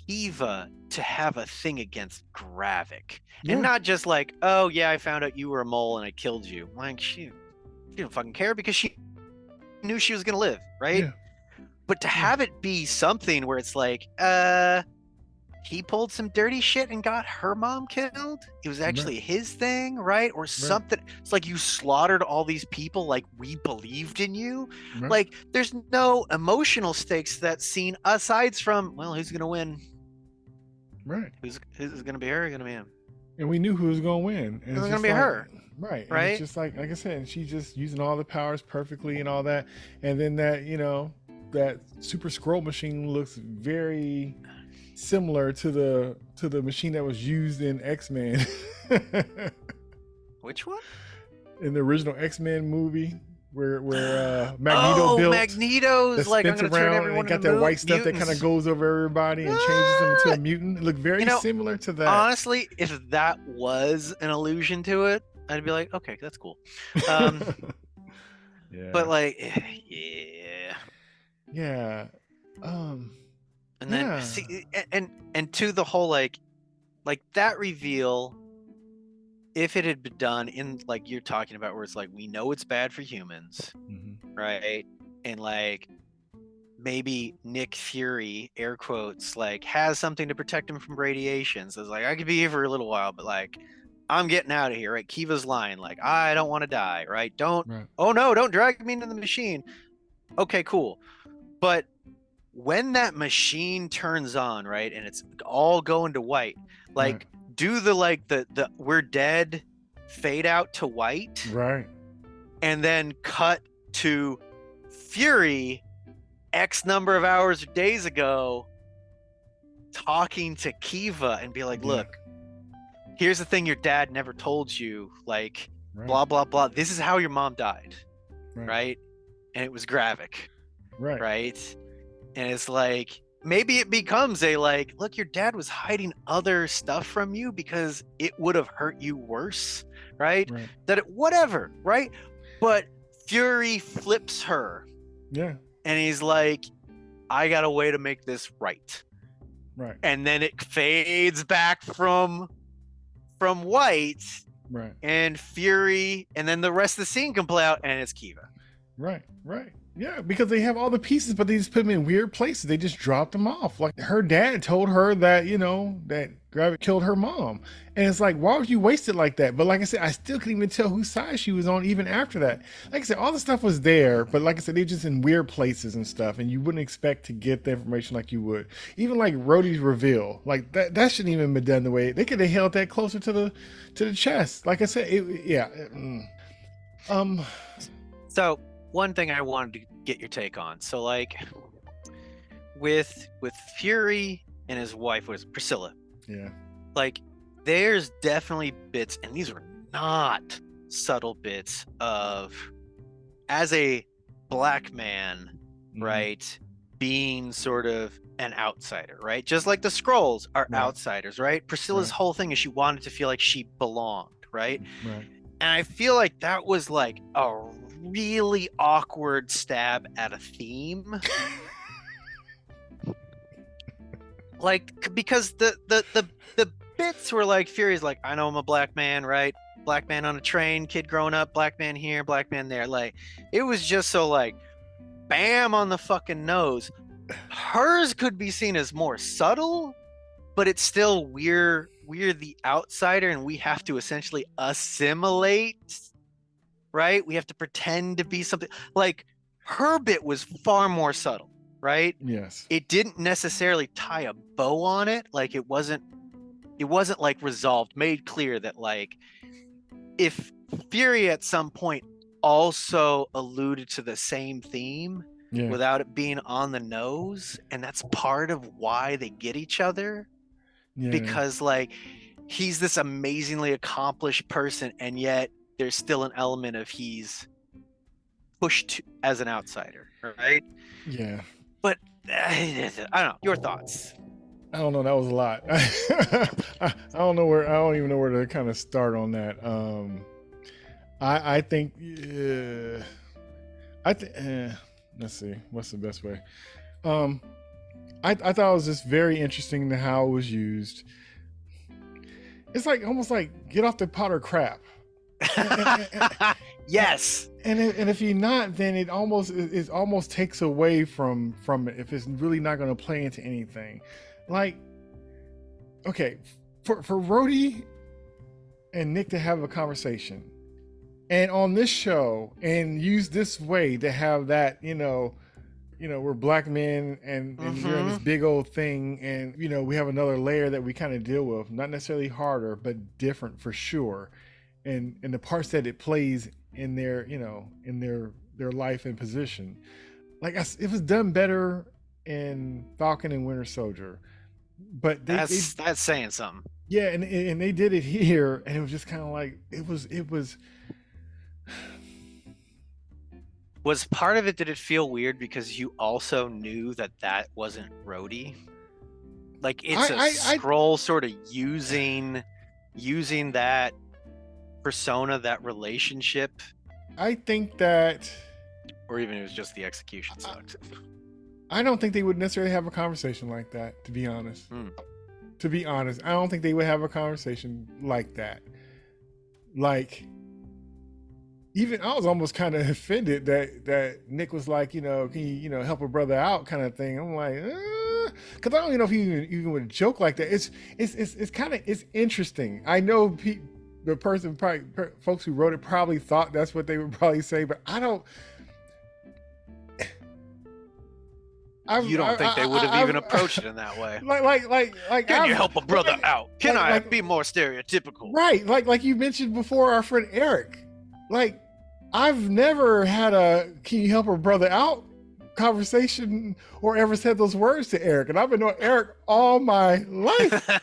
Kiva to have a thing against Gravik, Yeah. and not just like, oh yeah, I found out you were a mole and I killed you. Like she didn't fucking care, because she knew she was gonna live, right? Yeah. But to have it be something where it's like, he pulled some dirty shit and got her mom killed. It was actually his thing, right? Or something. It's like you slaughtered all these people, like we believed in you. Right. Like there's no emotional stakes to that scene aside from, well, who's gonna win? Right. Who's gonna be her? Or gonna be him? And we knew who was going to win. And It was it's gonna just be like- her. Right. And Right? it's just like I said, and she's just using all the powers perfectly and all that. And then that, that super scroll machine looks very similar to the machine that was used in X-Men. Which one? In the original X-Men movie. where Magneto Oh, built that Magneto's like, I'm spins gonna turn around and everyone got into that white stuff that kind of mutants. goes over everybody and changes them into a What? mutant. It looked You very know, similar to that. honestly, if that was an allusion to it, I'd be like, okay, that's cool. Um, but Yeah. like, yeah. Yeah. Um, And then yeah. see, and to the whole like that reveal, if it had been done in like you're talking about, where it's like we know it's bad for humans, Mhm. right? And like maybe Nick Fury, air quotes, like has something to protect him from radiation. So it's like I could be here for a little while, but like I'm getting out of here, right? Kiva's line, like I don't want to die, right? Don't, Right. oh no, don't drag me into the machine. Okay, cool. But when that machine turns on, right, and it's all going to white, Right. like do the like the we're dead fade out to white, Right. and then cut to Fury X number of hours or days ago talking to Kiva and be like, Yeah. look, here's the thing your dad never told you, like Right. blah blah blah. This is how your mom died, Right. right? And it was graphic, Right. right? And it's like maybe it becomes a like, look, your dad was hiding other stuff from you because it would have hurt you worse, right? Right. That it, whatever, right? But Fury flips her Yeah. and he's like, I got a way to make this right. Right. And then it fades back from white Right. and Fury, and then the rest of the scene can play out and it's Kiva. Right. Right. Yeah, because they have all the pieces, but they just put them in weird places. They just dropped them off. Like her dad told her that, that gravity killed her mom. And it's like, why would you waste it like that? But like I said, I still couldn't even tell whose side she was on even after that. Like I said, all the stuff was there, but like I said, they're just in weird places and stuff. And you wouldn't expect to get the information like you would. Even like Rhodey's reveal, like that shouldn't even been done the way they could have held that closer to the chest. Like I said, So one thing I wanted to get your take on. So like with Fury and his wife was Priscilla. yeah. Like there's definitely bits, and these were not subtle bits of, as a black man, Mhm. right, being sort of an outsider, right? Just like the Skrulls are Right. outsiders, right? Priscilla's Right. whole thing is she wanted to feel like she belonged, right? Right. And I feel like that was like a really awkward stab at a theme. Like because the bits were like Fury's like, I know I'm a black man, right? Black man on a train, kid growing up, black man here, black man there. Like it was just so like bam on the fucking nose. Hers could be seen as more subtle, but it's still we're the outsider and we have to essentially assimilate, right? We have to pretend to be something. Like her bit was far more subtle, right? Yes. It didn't necessarily tie a bow on it. Like it wasn't like resolved, made clear that like if Fury at some point also alluded to the same theme Yeah. without it being on the nose, and that's part of why they get each other, Yeah. because like he's this amazingly accomplished person and yet there's still an element of he's pushed as an outsider, right? Yeah. But I don't know, your thoughts. I don't know. That was a lot. I don't know where. I don't even know where to kind of start on that. I think. Let's see. What's the best way? I thought it was just very interesting how it was used. It's like almost like get off the pot or crap. Yes. And if you're not, then it almost takes away from it if it's really not going to play into anything. Like, okay, for Rhodey and Nick to have a conversation, and on this show, and use this way to have that, we're black men and you're in this big old thing, and we have another layer that we kind of deal with, not necessarily harder, but different for sure, and the parts that it plays in their in their life and position. Like it was done better in Falcon and Winter Soldier, but that's saying something. Yeah, and they did it here, and it was just kind of like it was Was part of it, did it feel weird because you also knew that that wasn't Rhodey? Like it's a scroll sort of using that persona, that relationship, I think that or even it was just the execution sucked. I don't think they would necessarily have a conversation like that, to be honest. To be honest, I don't think they would have a conversation like that. Like, even I was almost kind of offended that Nick was like, can you, help a brother out kind of thing. I'm like, because I don't even know if he even would joke like that. It's kind of, it's interesting. I know the person, probably folks who wrote it probably thought that's what they would probably say, but I don't. You don't think they would have even approached it in that way? Like. Can you help a brother out? Can I be more stereotypical? Right, like you mentioned before, our friend Eric. Like, I've never had a "can you help a brother out" conversation or ever said those words to Eric, and I've been knowing Eric all my life.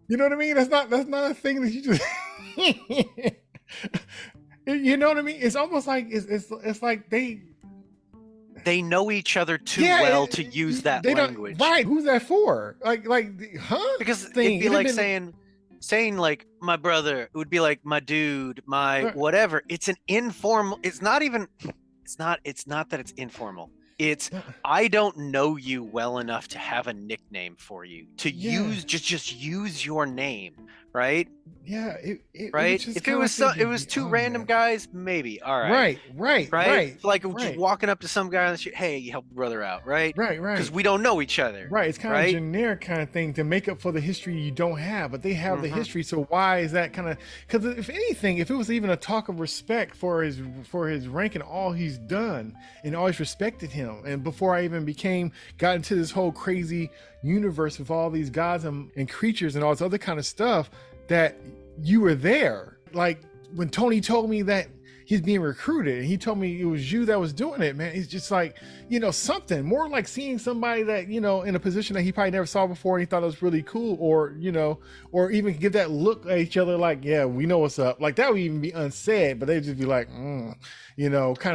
You know what I mean? That's not a thing that you just. You know what I mean? It's almost like it's like they know each other too well to use that language. Right? Who's that for? Like, huh? Because it'd be like saying like my brother. It would be like my dude, my whatever. It's an informal. It's not even. It's not that it's informal. It's I don't know you well enough to have a nickname for you. To use just use your name, right? Yeah, right. If it was two random guys, maybe all right. Right. So like just walking up to some guy on the street, hey, you help a brother out, right? Right. Because we don't know each other. Right. It's kind of a generic kind of thing to make up for the history you don't have, but they have the history. So why is that kind of? Because if anything, if it was even a talk of respect for his rank and all he's done, and always respected him, and before I even got into this whole crazy universe with all these gods and creatures and all this other kind of stuff, that you were there. Like when Tony told me that he's being recruited and he told me it was you that was doing it, man, it's just like, something more like seeing somebody that, in a position that he probably never saw before and he thought it was really cool, or, or even give that look at each other like, yeah, we know what's up. Like that would even be unsaid, but they'd just be like, kind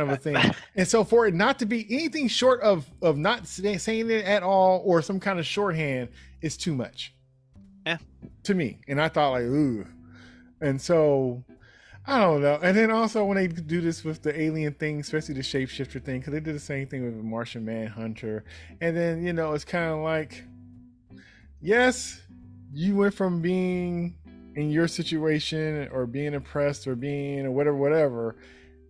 of a thing. And so for it not to be anything short of not saying it at all or some kind of shorthand is too much. Yeah. To me. And I thought like, ooh. And so I don't know. And then also when they do this with the alien thing, especially the shapeshifter thing, because they did the same thing with the Martian Manhunter. And then, it's kind of like, yes, you went from being in your situation or being oppressed or being or whatever.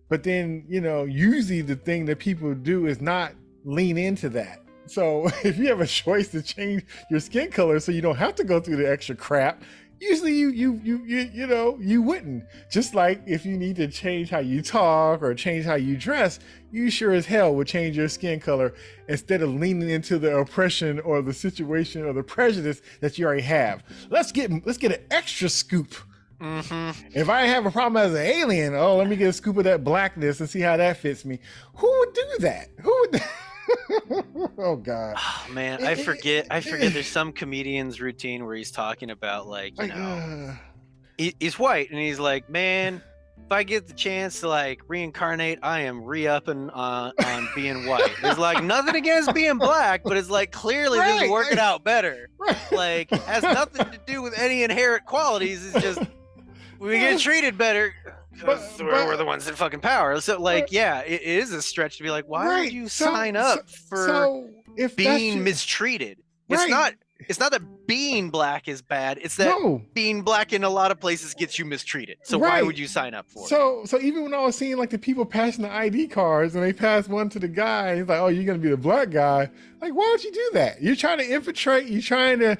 But then, usually the thing that people do is not lean into that. So if you have a choice to change your skin color so you don't have to go through the extra crap, usually you wouldn't. Just like if you need to change how you talk or change how you dress, you sure as hell would change your skin color instead of leaning into the oppression or the situation or the prejudice that you already have. Let's get an extra scoop. If I have a problem as an alien, let me get a scoop of that blackness and see how that fits me. Who would do that? Who would? Oh God. Oh, man, I forget there's some comedian's routine where he's talking about like, he's white and he's like, man, if I get the chance to like reincarnate, I am re-upping on being white. There's like nothing against being black, but it's like clearly this is working out better. Like has nothing to do with any inherent qualities. It's just we get treated better. Because we're the ones in fucking power. So, like, yeah, it is a stretch to be like, why would you sign up for being mistreated? It's not that being black is bad. It's that being black in a lot of places gets you mistreated. So why would you sign up for it? So even when I was seeing like the people passing the ID cards and they pass one to the guy, he's like, oh, you're gonna be the black guy. Like, why would you do that? You're trying to infiltrate. You're trying to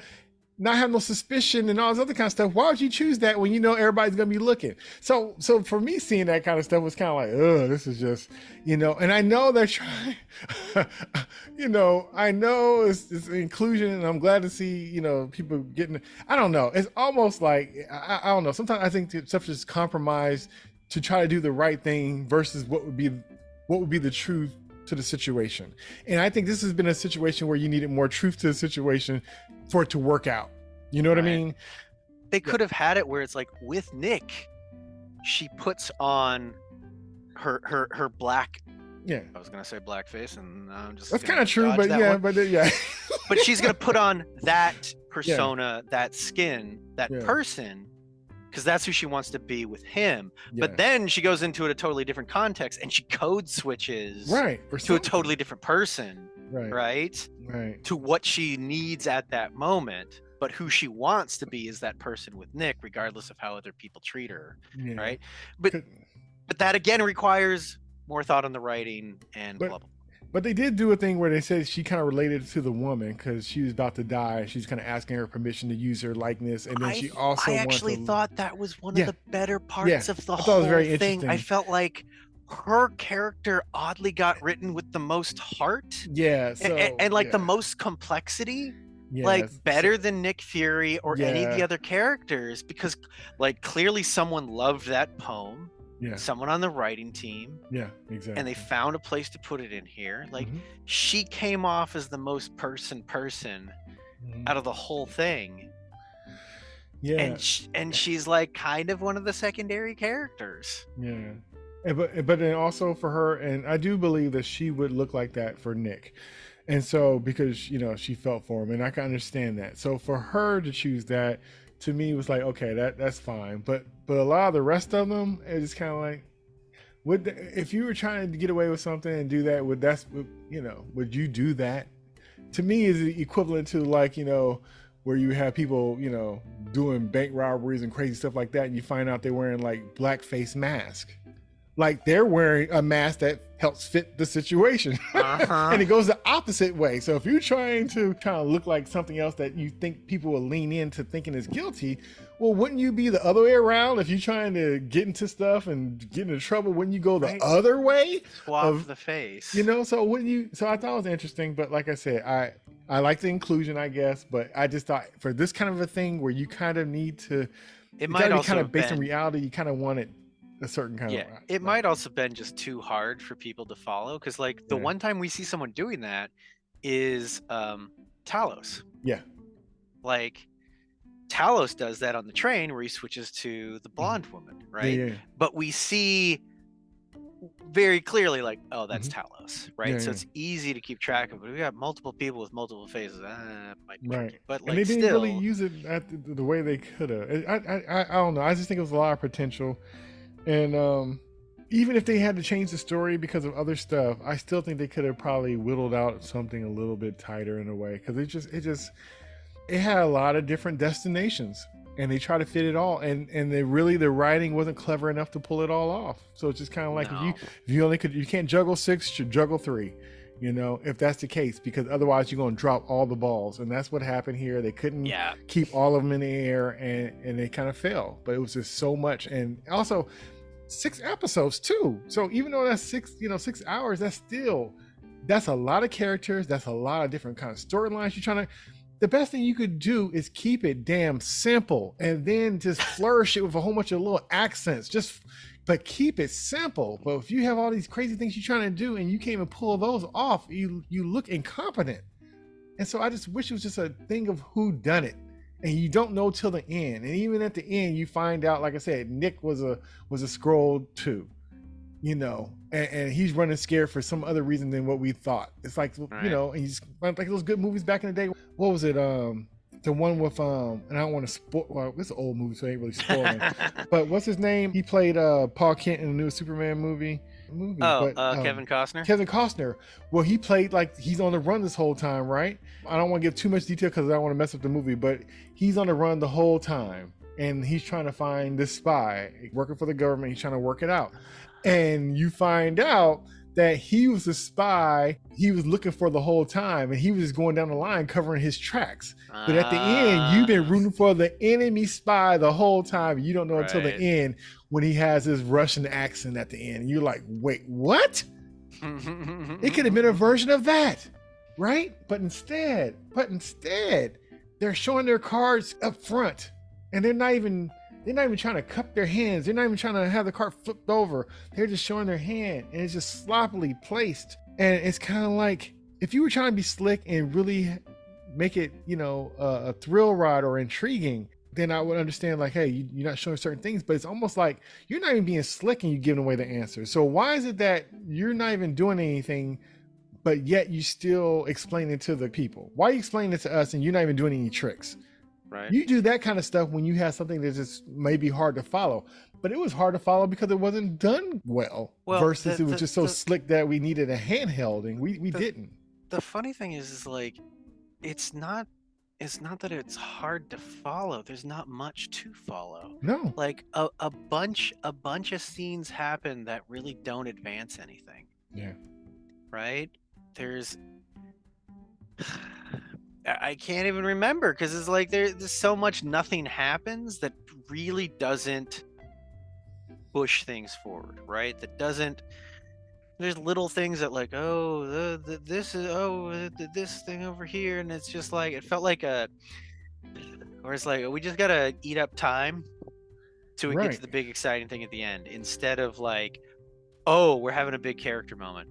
not have no suspicion and all this other kind of stuff. Why would you choose that when you know everybody's gonna be looking? So for me, seeing that kind of stuff was kind of like, this is just, and I know they're trying, I know it's inclusion, and I'm glad to see, people getting, I don't know. It's almost like, I don't know. Sometimes I think stuff is compromised to try to do the right thing versus what would be the truth to the situation. And I think this has been a situation where you needed more truth to the situation for it to work out. You know what I mean? They could have had it where it's like with Nick, she puts on her black Yeah. I was gonna say blackface, and I'm just That's gonna kind of true, dodge but that yeah, one. but yeah. But she's gonna put on that Yeah. persona, that skin, that Yeah. person, because that's who she wants to be with him. Yeah. But then she goes into a totally different context, and she code switches Right. Or to a something. totally different person, Right. right? To what she needs at that moment. But who she wants to be is that person with Nick, regardless of how other people treat her, Yeah. right? But that again requires more thought on the writing and blah blah. But they did do a thing where they said she kind of related to the woman because she was about to die. She's kind of asking her permission to use her likeness, and then she also I actually thought that was one of the better parts of the whole thing. I felt like her character oddly got written with the most heart, and like the most complexity, like better than Nick Fury or any of the other characters, because like clearly someone loved that poem. Yeah. Someone on the writing team. Yeah, exactly. And they found a place to put it in here. Like she came off as the most person out of the whole thing. Yeah. And she's like kind of one of the secondary characters. Yeah. But then also for her, and I do believe that she would look like that for Nick. And so because, you know, she felt for him, and I can understand that. So for her to choose that, to me was like, okay, that's fine. But a lot of the rest of them, it's kind of like, if you were trying to get away with something and do that, would you do that? To me, is equivalent to like, you know, where you have people, you know, doing bank robberies and crazy stuff like that, and you find out they're wearing like blackface mask. Like they're wearing a mask that helps fit the situation. And it goes the opposite way. So if you're trying to kind of look like something else that you think people will lean into thinking is guilty, well, wouldn't you be the other way around? If you're trying to get into stuff and get into trouble, wouldn't you go the other way? Swap the face. You know, so wouldn't you? So I thought it was interesting, but like I said, I like the inclusion, I guess, but I just thought for this kind of a thing where you kind of need to, it might also kind of based on reality, you kind of want it a certain kind of it might also been just too hard for people to follow, because like the one time we see someone doing that is Talos. Like Talos does that on the train where he switches to the blonde woman, right? But we see very clearly like, oh, that's Talos, right? So it's easy to keep track of, but we got multiple people with multiple faces, might be tricky. But like, and they didn't really use it at the way they could have. I don't know, I just think it was a lot of potential. And even if they had to change the story because of other stuff, I still think they could have probably whittled out something a little bit tighter in a way, because it had a lot of different destinations, and they try to fit it all, and the writing wasn't clever enough to pull it all off. So it's just kind of like, if you can't juggle 6, you juggle 3, you know, if that's the case, because otherwise you're going to drop all the balls, and that's what happened here. They couldn't keep all of them in the air, and they kind of fell. But it was just so much, and also 6 episodes too. So even though that's 6 hours, that's a lot of characters. That's a lot of different kind of storylines you're trying to. The best thing you could do is keep it damn simple, and then just flourish it with a whole bunch of little accents. But keep it simple. But if you have all these crazy things you're trying to do and you can't even pull those off, you look incompetent. And so I just wish it was just a thing of who done it, and you don't know till the end. And even at the end, you find out, like I said, Nick was a Skrull too, you know, and he's running scared for some other reason than what we thought. It's like, you know, and he's like those good movies back in the day. What was it? The one with and I don't want to spoil. Well, it's an old movie, so I ain't really spoiling. But what's his name? He played Paul Kent in the new Superman movie. Kevin Costner. Kevin Costner. Well, he played like he's on the run this whole time, right? I don't want to give too much detail because I don't want to mess up the movie, but he's on the run the whole time, and he's trying to find this spy working for the government. He's trying to work it out, and you find out that he was a spy he was looking for the whole time, and he was just going down the line covering his tracks. But at the end, you've been rooting for the enemy spy the whole time. You don't know until the end when he has his Russian accent at the end. And you're like, wait, what? It could have been a version of that, right? But instead, they're showing their cards up front, and they're not even trying to cup their hands. They're not even trying to have the card flipped over. They're just showing their hand, and it's just sloppily placed. And it's kind of like, if you were trying to be slick and really make it, you know, a thrill ride or intriguing, then I would understand like, hey, you're not showing certain things, but it's almost like you're not even being slick and you're giving away the answer. So why is it that you're not even doing anything, but yet you still explain it to the people? Why are you explaining it to us and you're not even doing any tricks? Right. You do that kind of stuff when you have something that's just maybe hard to follow, but it was hard to follow because it wasn't done well, versus it was just so slick that we needed a handheld and we didn't. The funny thing is like, it's not that it's hard to follow. There's not much to follow. No. Like a bunch of scenes happen that really don't advance anything. Yeah. Right? There's I can't even remember because it's like there's so much nothing happens that really doesn't push things forward, right? That doesn't. There's little things that like, oh, this is this thing over here, and it's just like it felt like or it's like we just gotta eat up time to get to the big exciting thing at the end instead of like, oh, we're having a big character moment.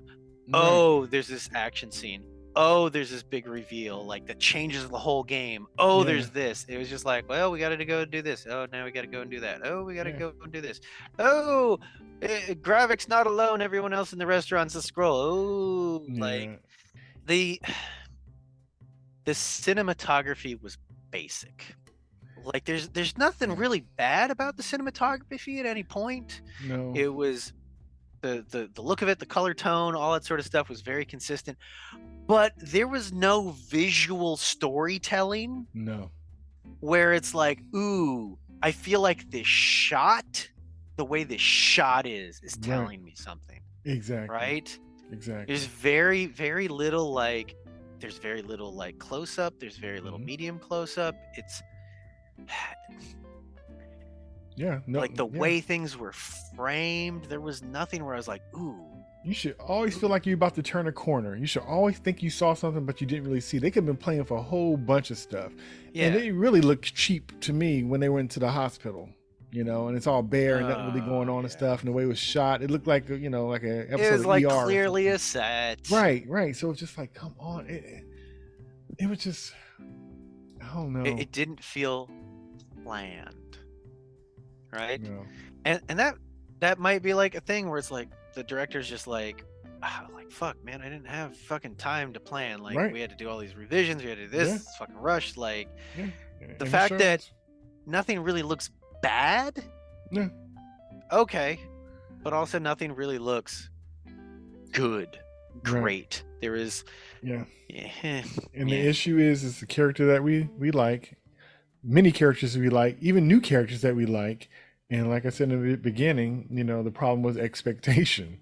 Oh, there's this action scene. Oh, there's this big reveal like that changes the whole game. Oh, there's this. It was just like, well, we got to go and do this. Oh, now we got to go and do that. Oh, we got to go and do this. Oh, Gravik's not alone. Everyone else in the restaurant's a scroll. Oh, like the cinematography was basic. Like there's nothing really bad about the cinematography at any point. No. It was the look of it, the color tone, all that sort of stuff was very consistent. But there was no visual storytelling. No. Where it's like, ooh, I feel like this shot, the way this shot is telling me something. Exactly. Right? Exactly. There's very, very little like close up. There's very little medium close up. It's like the way things were framed. There was nothing where I was like, ooh. You should always feel like you're about to turn a corner. You should always think you saw something, but you didn't really see. They could have been playing for a whole bunch of stuff. Yeah. And they really looked cheap to me when they went to the hospital, and it's all bare and nothing really going on and stuff. And the way it was shot, it looked like, like an episode of ER. It was like clearly a set. Right. So it's just like, come on. It was just, I don't know. It didn't feel planned. Right? No. And that might be like a thing where it's like, the director's just like fuck, man, I didn't have fucking time to plan. Like we had to do all these revisions, we had to do this, it's fucking rushed. Like the fact that nothing really looks bad. Yeah. Okay. But also nothing really looks good. Great. There is and the issue is the character that we like, many characters we like, even new characters that we like. And like I said in the beginning, the problem was expectation.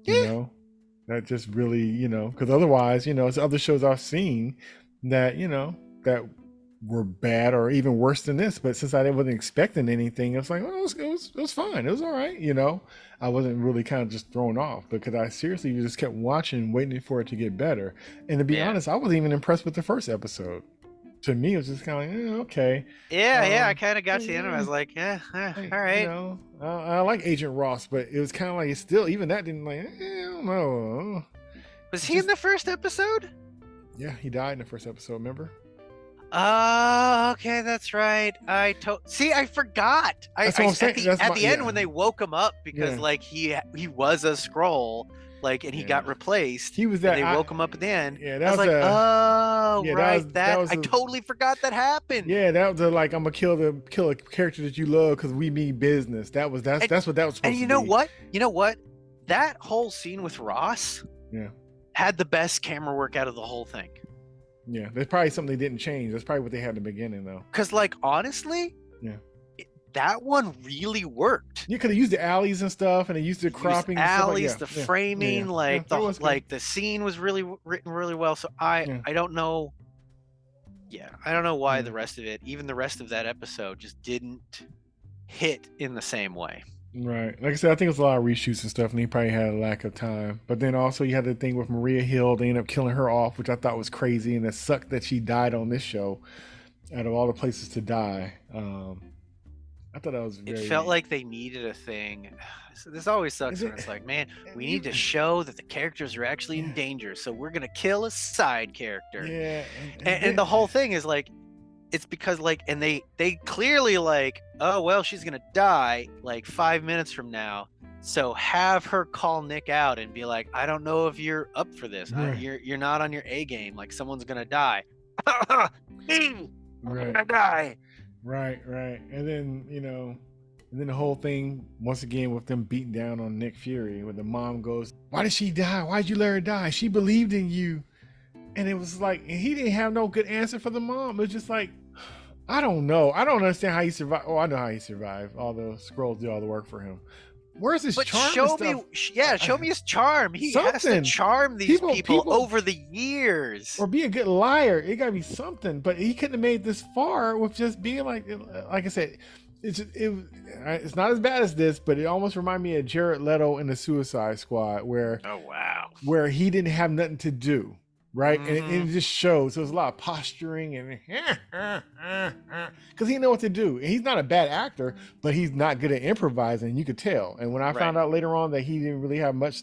That just really, because otherwise, it's other shows I've seen that, that were bad or even worse than this. But since I wasn't expecting anything, I was like, well, it was fine. It was all right. I wasn't really kind of just thrown off because I seriously just kept watching, waiting for it to get better. And to be honest, I wasn't even impressed with the first episode. To me, it was just kind of like, okay. I kind of got to the end. I was like, all right. I like Agent Ross, but it was kind of like it's still, even that didn't I don't know. Was he in the first episode? Yeah, he died in the first episode. Remember? Okay, that's right. I forgot. At the end when they woke him up because like he was a scroll. Like, and he got replaced. He was that. They woke him up at the end. Yeah, I was like, I totally forgot that happened. Yeah, that was like, I'm gonna kill a character that you love because we mean business. That's what that was supposed to be. And you know what? That whole scene with Ross, had the best camera work out of the whole thing. Yeah, there's probably something they didn't change. That's probably what they had in the beginning, though. Because, like, honestly, that one really worked. You could have used the alleys and stuff, and they used the cropping. Alleys, the framing, the scene was really written really well. So I don't know. Yeah, I don't know why the rest of it, even the rest of that episode, just didn't hit in the same way. Right. Like I said, I think it was a lot of reshoots and stuff, and he probably had a lack of time. But then also you had the thing with Maria Hill. They ended up killing her off, which I thought was crazy, and it sucked that she died on this show. Out of all the places to die. I thought that was very... It felt like they needed a thing. So this always sucks when it's like, man, we need to show that the characters are actually in danger, so we're going to kill a side character. Yeah. And the whole thing is like, it's because like, and they clearly like, oh well, she's gonna die like 5 minutes from now. So have her call Nick out and be like, I don't know if you're up for this. Right. You're not on your A game. Like someone's gonna die. Me, I'm Right. gonna die. Right, right. And then, and then the whole thing, once again, with them beating down on Nick Fury, where the mom goes, why did she die? Why'd you let her die? She believed in you. And it was like, and he didn't have no good answer for the mom. It was just like, I don't know. I don't understand how he survived. Oh, I know how he survived. All the scrolls do all the work for him. Where's his But charm? show and me, stuff? show me his charm. He has to Something. charm these people People- over the years. Or be a good liar. It gotta be something. But he couldn't have made this far with just being like I said, it's not as bad as this, but it almost reminded me of Jared Leto in the Suicide Squad, where Oh wow. he didn't have nothing to do, right? And Mhm. it just shows. So there's a lot of posturing and because he know what to do. And he's not a bad actor, but he's not good at improvising. You could tell. And when I found Right. out later on that he didn't really have much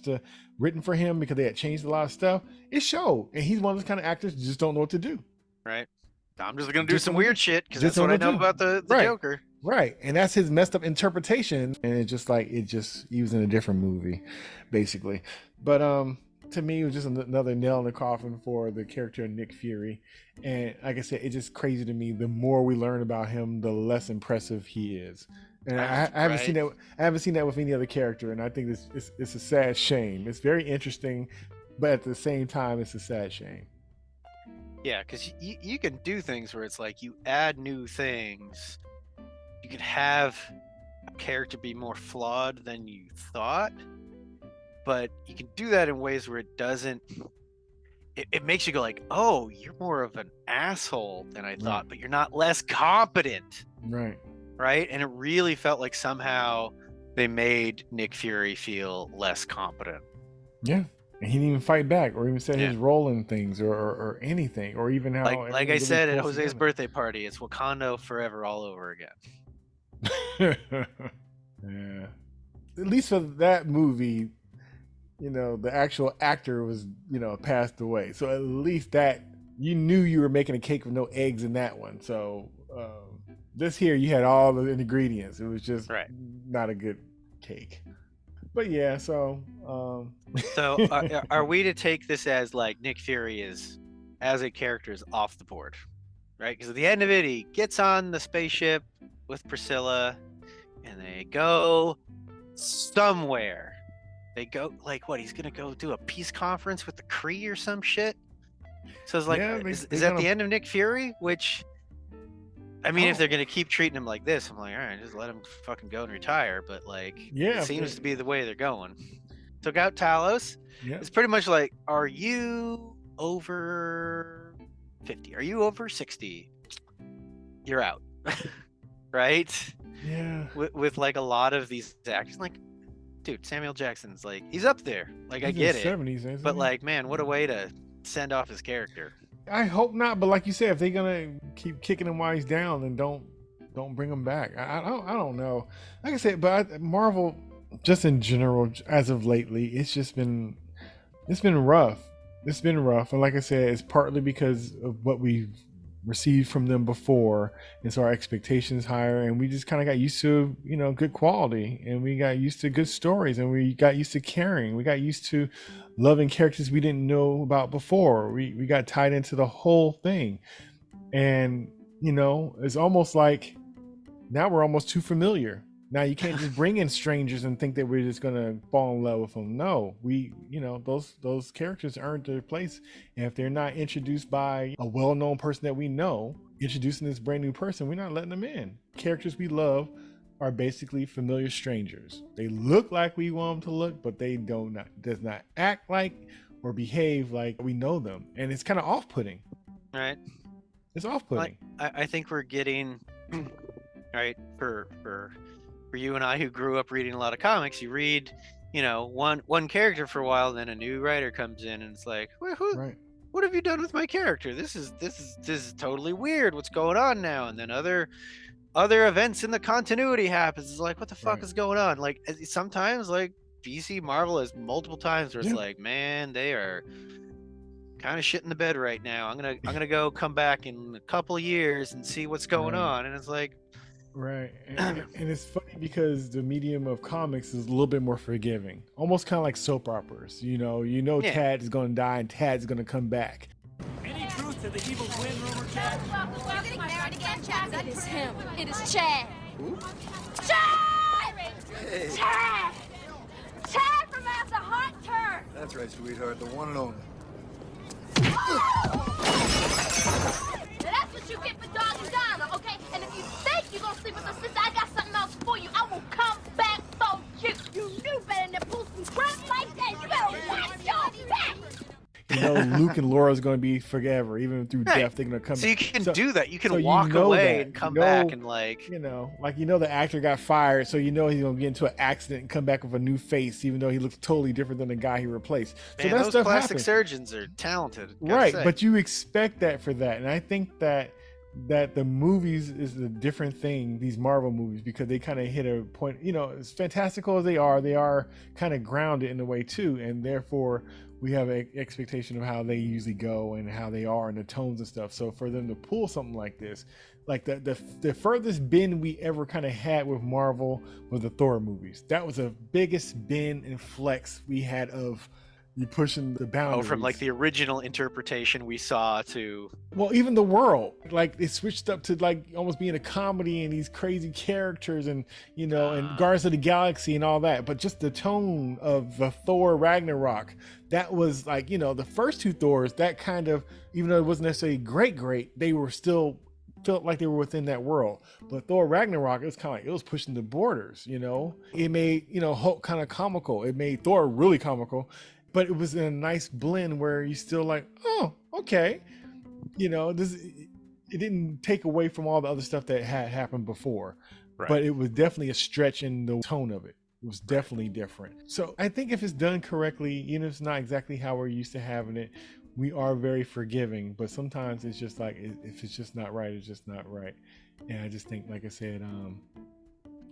written for him because they had changed a lot of stuff, it showed. And he's one of those kind of actors that just don't know what to do. Right. I'm just gonna do Just some don't weird shit because just that's what I don't know do. about the Right. Joker. Right. And that's his messed up interpretation. And it just like he was in a different movie, basically. But to me, it was just another nail in the coffin for the character of Nick Fury. And like I said, it's just crazy to me. The more we learn about him, the less impressive he is. And I haven't seen that. I haven't seen that with any other character. And I think it's a sad shame. It's very interesting, but at the same time, it's a sad shame. Yeah, because you can do things where it's like you add new things. You could have a character be more flawed than you thought, but you can do that in ways where it doesn't. It makes you go like, oh, you're more of an asshole than I thought, but you're not less competent, Right. right? And it really felt like somehow they made Nick Fury feel less competent. Yeah. And he didn't even fight back or even say Yeah. his role in things or anything or even how Like I everything said really at pulls Jose's together. birthday party, it's Wakanda forever all over again. Yeah. At least for that movie, the actual actor was, passed away. So at least that you knew you were making a cake with no eggs in that one. So this here, you had all the ingredients. It was just Right. not a good cake. But yeah, so So are we to take this as like Nick Fury is, as a character, is off the board, right? Because at the end of it, he gets on the spaceship with Priscilla, and they go somewhere. They go like what? He's gonna go do a peace conference with the Kree or some shit. So it's like, Yeah, is they that gonna- the end of Nick Fury? Which, I mean, if Oh. they're gonna keep treating him like this, I'm like, all right, just let him fucking go and retire. But like, Yeah, it if seems they- to be the way they're going. Took out Talos. yeah. It's pretty much like, are you over 50? Are you over 60? You're out. Right? Yeah. With like a lot of these actors, like, dude, Samuel Jackson's like, he's up there. Like, I He's in get his it. 70s, isn't But he? like, man, what a way to send off his character. I hope not, but like you said, if they're gonna keep kicking him while he's down, then don't bring him back. I don't know. Like I said, but Marvel, just in general, as of lately, it's been rough. It's been rough, and like I said, it's partly because of what we've received from them before, and so our expectations higher, and we just kind of got used to good quality, and we got used to good stories, and we got used to caring. We got used to loving characters we didn't know about before. We got tied into the whole thing, and it's almost like now we're almost too familiar. Now you can't just bring in strangers and think that we're just gonna fall in love with them. No, those characters earned their place, and if they're not introduced by a well-known person that we know, introducing this brand new person, we're not letting them in. Characters we love are basically familiar strangers. They look like we want them to look, but they does not act like or behave like we know them, and it's kind of off-putting. Right? It's off-putting. I think we're getting right for you and I who grew up reading a lot of comics. You read, one character for a while, and then a new writer comes in, and it's like, wait, Right. what have you done with my character? This is totally weird. What's going on now? And then other events in the continuity happens. It's like, what the fuck Right. is going on? Like sometimes, like DC Marvel has multiple times where it's Yeah. like, man, they are kind of shit in the bed right now. I'm gonna go come back in a couple of years and see what's going Right. on. And it's like, Right. And it's funny because the medium of comics is a little bit more forgiving, almost kind of like soap operas. Yeah. Tad is going to die and Tad's going to come back. Any truth to the evil twin rumor, Chad? It is him. It is Chad. Who? Chad! Hey. Chad! Chad from After Hunter! That's right, sweetheart. The one and only. Now that's what you get for dogging Donna, okay? And if you think you're gonna sleep with her sister, I got something else for you. I will come back for you. You knew better than to pull some crap like that. You better watch your back! Luke and Laura's going to be forever, even through Right. death. They're going to come. so you can do that. You can so walk you know away that. and come You know- back and like, the actor got fired, so he's going to get into an accident and come back with a new face, even though he looks totally different than the guy he replaced. So man, that those stuff plastic happens. surgeons are talented. gotta Right, say. but you expect that for that, and I think that the movies is a different thing, these Marvel movies, because they kind of hit a point, as fantastical as they are kind of grounded in a way too, and therefore we have an expectation of how they usually go and how they are and the tones and stuff. So for them to pull something like this, like the furthest bend we ever kind of had with Marvel was the Thor movies. That was the biggest bend and flex we had of you pushing the boundaries. from like the original interpretation we saw to Well, even the world, like it switched up to like almost being a comedy and these crazy characters and and Guardians of the Galaxy and all that. But just the tone of the Thor Ragnarok, that was like, the first two Thors, that kind of, even though it wasn't necessarily great, they were still felt like they were within that world. But Thor Ragnarok, it was kind of like, it was pushing the borders, It made, Hulk kind of comical. It made Thor really comical. But it was in a nice blend where you still like, oh, okay. It didn't take away from all the other stuff that had happened before. Right. But it was definitely a stretch in the tone of it. It was definitely different. So I think if it's done correctly, even if it's not exactly how we're used to having it, we are very forgiving. But sometimes it's just like, if it's just not right, it's just not right. And I just think, like I said,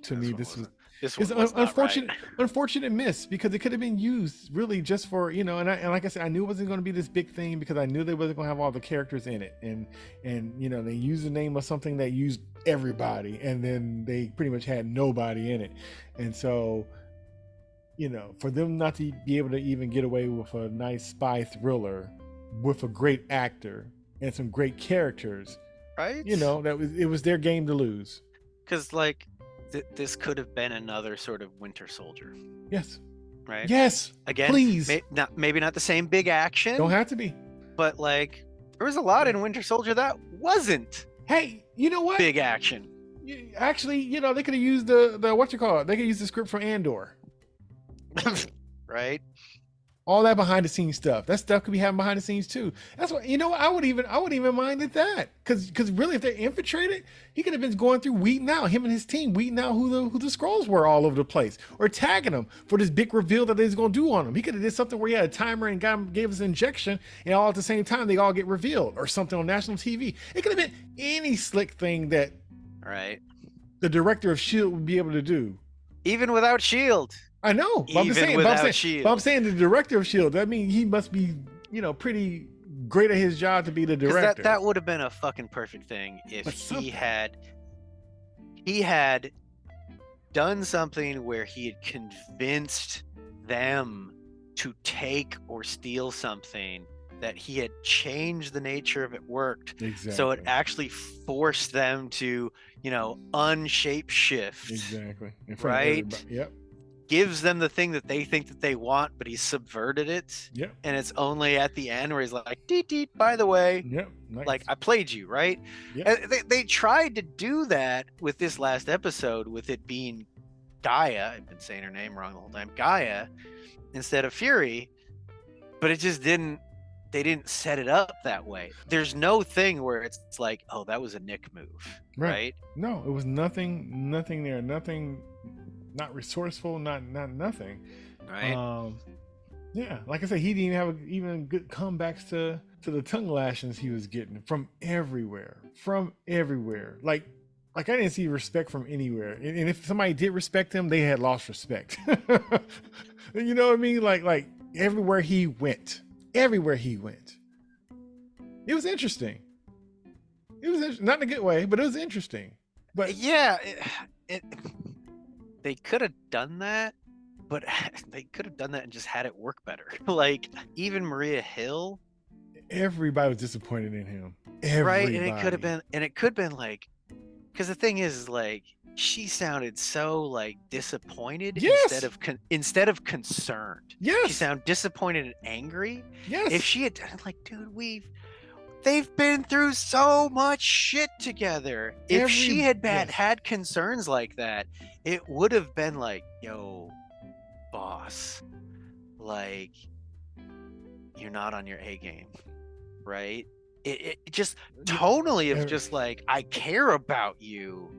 to me, this was this it's one was not unfortunate, right. unfortunate miss, because it could have been used really just for, and like I said, I knew it wasn't going to be this big thing because I knew they wasn't going to have all the characters in it, and they used the name of something that used everybody, and then they pretty much had nobody in it, and so for them not to be able to even get away with a nice spy thriller with a great actor and some great characters, Right? it was their game to lose. Because like this could have been another sort of Winter Soldier, Yes. right? Yes. Again, Please. maybe not the same big action, Don't have to be. but like there was a lot in Winter Soldier that wasn't Hey, you know what? big action. Actually, they could have used the what you call it. They could use the script for Andor. Right? All that behind the scenes stuff. That stuff could be happening behind the scenes too. That's what I would even mind at that. Because really, if they're infiltrated, he could have been going through weeding out him and his team, weeding out who the scrolls were all over the place, or tagging them for this big reveal that they was gonna do on them. He could have did something where he had a timer and gave us an injection, and all at the same time they all get revealed, or something on national TV. It could have been any slick thing that Right. the director of Shield would be able to do. Even without Shield. I know. But I'm just Even saying, without but S.H.I.E.L.D.. I'm saying the director of Shield. That means he must be, pretty great at his job to be the Because director. that would have been a fucking perfect thing if But something. he had done something where he had convinced them to take or steal something, that he had changed the nature of it worked. Exactly. So it actually forced them to, unshape shift. Exactly. In front of Right? everybody. Yep. Gives them the thing that they think that they want, but he's subverted it. Yep. And it's only at the end where he's like, deet, deet, by the way, Yep. Nice. like I played you, right? Yep. And they tried to do that with this last episode, with it being Gaia. I've been saying her name wrong the whole time. Gaia instead of Fury, but it just didn't. They didn't set it up that way. There's no thing where it's like, oh, that was a Nick move, right? No, it was nothing there. Nothing, not resourceful, not nothing. Right. Yeah, like I said, he didn't have even good comebacks to the tongue lashings he was getting from everywhere. Like I didn't see respect from anywhere. And if somebody did respect him, they had lost respect. You know what I mean? Like everywhere he went. It was interesting. It was not in a good way, but it was interesting. But yeah, it they could have done that, but they could have done that and just had it work better. Like even Maria Hill, everybody was disappointed in him. right? Everybody. And it could have been like, because the thing is, like, she sounded so like disappointed Yes. instead of concerned. Yes. She sounded disappointed and angry. Yes. If she had done like, dude, they've been through so much shit together. If she had had concerns like that, it would have been like, yo, boss, like, you're not on your A game, right? It just tonally of just like, I care about you.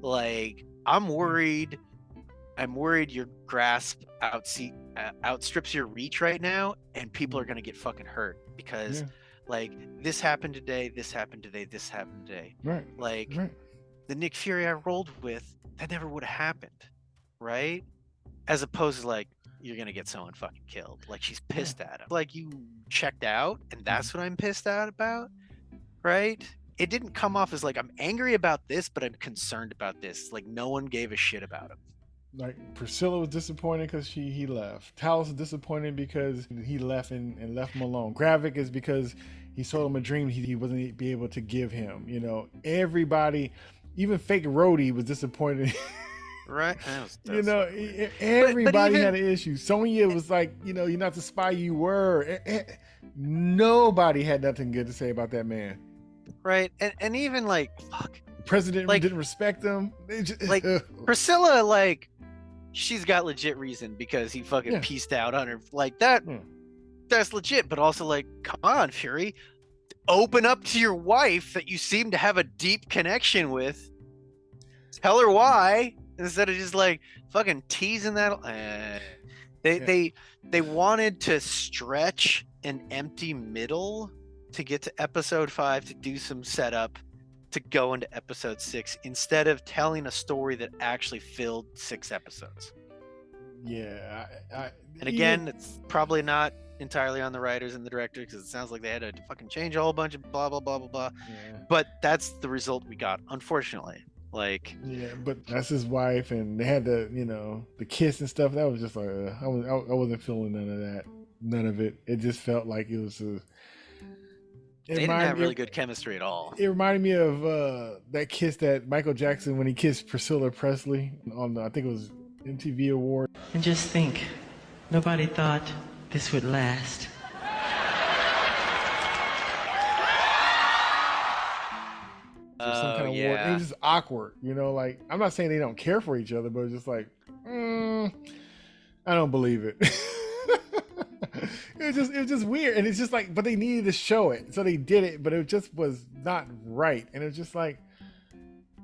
Like, I'm worried your grasp outstrips your reach right now, and people are gonna get fucking hurt because like this happened today, this happened today, this happened today. Right. Like the Nick Fury I rolled with, that never would have happened, right? As opposed to like, you're gonna get someone fucking killed. Like she's pissed at him. Like you checked out, and that's what I'm pissed out about, right? It didn't come off as like I'm angry about this, but I'm concerned about this. Like no one gave a shit about him. Like Priscilla was disappointed because he left. Talos was disappointed because he left and left him alone. Gravik is because he sold him a dream he wasn't be able to give him. You know, everybody, even fake Rhodey was disappointed. Right. You know, everybody had an issue. Sonya was like, you know, you're not the spy you were. Nobody had nothing good to say about that man. Right. And even like, fuck. The president like, didn't respect him. Like Priscilla, like, she's got legit reason because he fucking pieced out on her. Like that. That's legit. But also like, come on, Fury. Open up to your wife that you seem to have a deep connection with. Tell her why. Instead of just like fucking teasing that, they wanted to stretch an empty middle to get to episode 5 to do some setup to go into episode 6 instead of telling a story that actually filled 6 episodes. Yeah, and again, it's probably not entirely on the writers and the director because it sounds like they had to fucking change a whole bunch of blah blah blah blah blah. Yeah. But that's the result we got, unfortunately. Like, yeah, but that's his wife, and they had the, you know, the kiss and stuff. That was just like I wasn't feeling none of it. It just felt like it was they didn't have really good chemistry at all. It reminded me of that kiss that Michael Jackson when he kissed Priscilla Presley on I think it was MTV Award. And just think, nobody thought this would last. Some kind of award. It was just awkward, you know. Like, I'm not saying they don't care for each other, but it's just like, I don't believe it. It was just weird, and it's just like, but they needed to show it, so they did it, but it just was not right, and it was just like,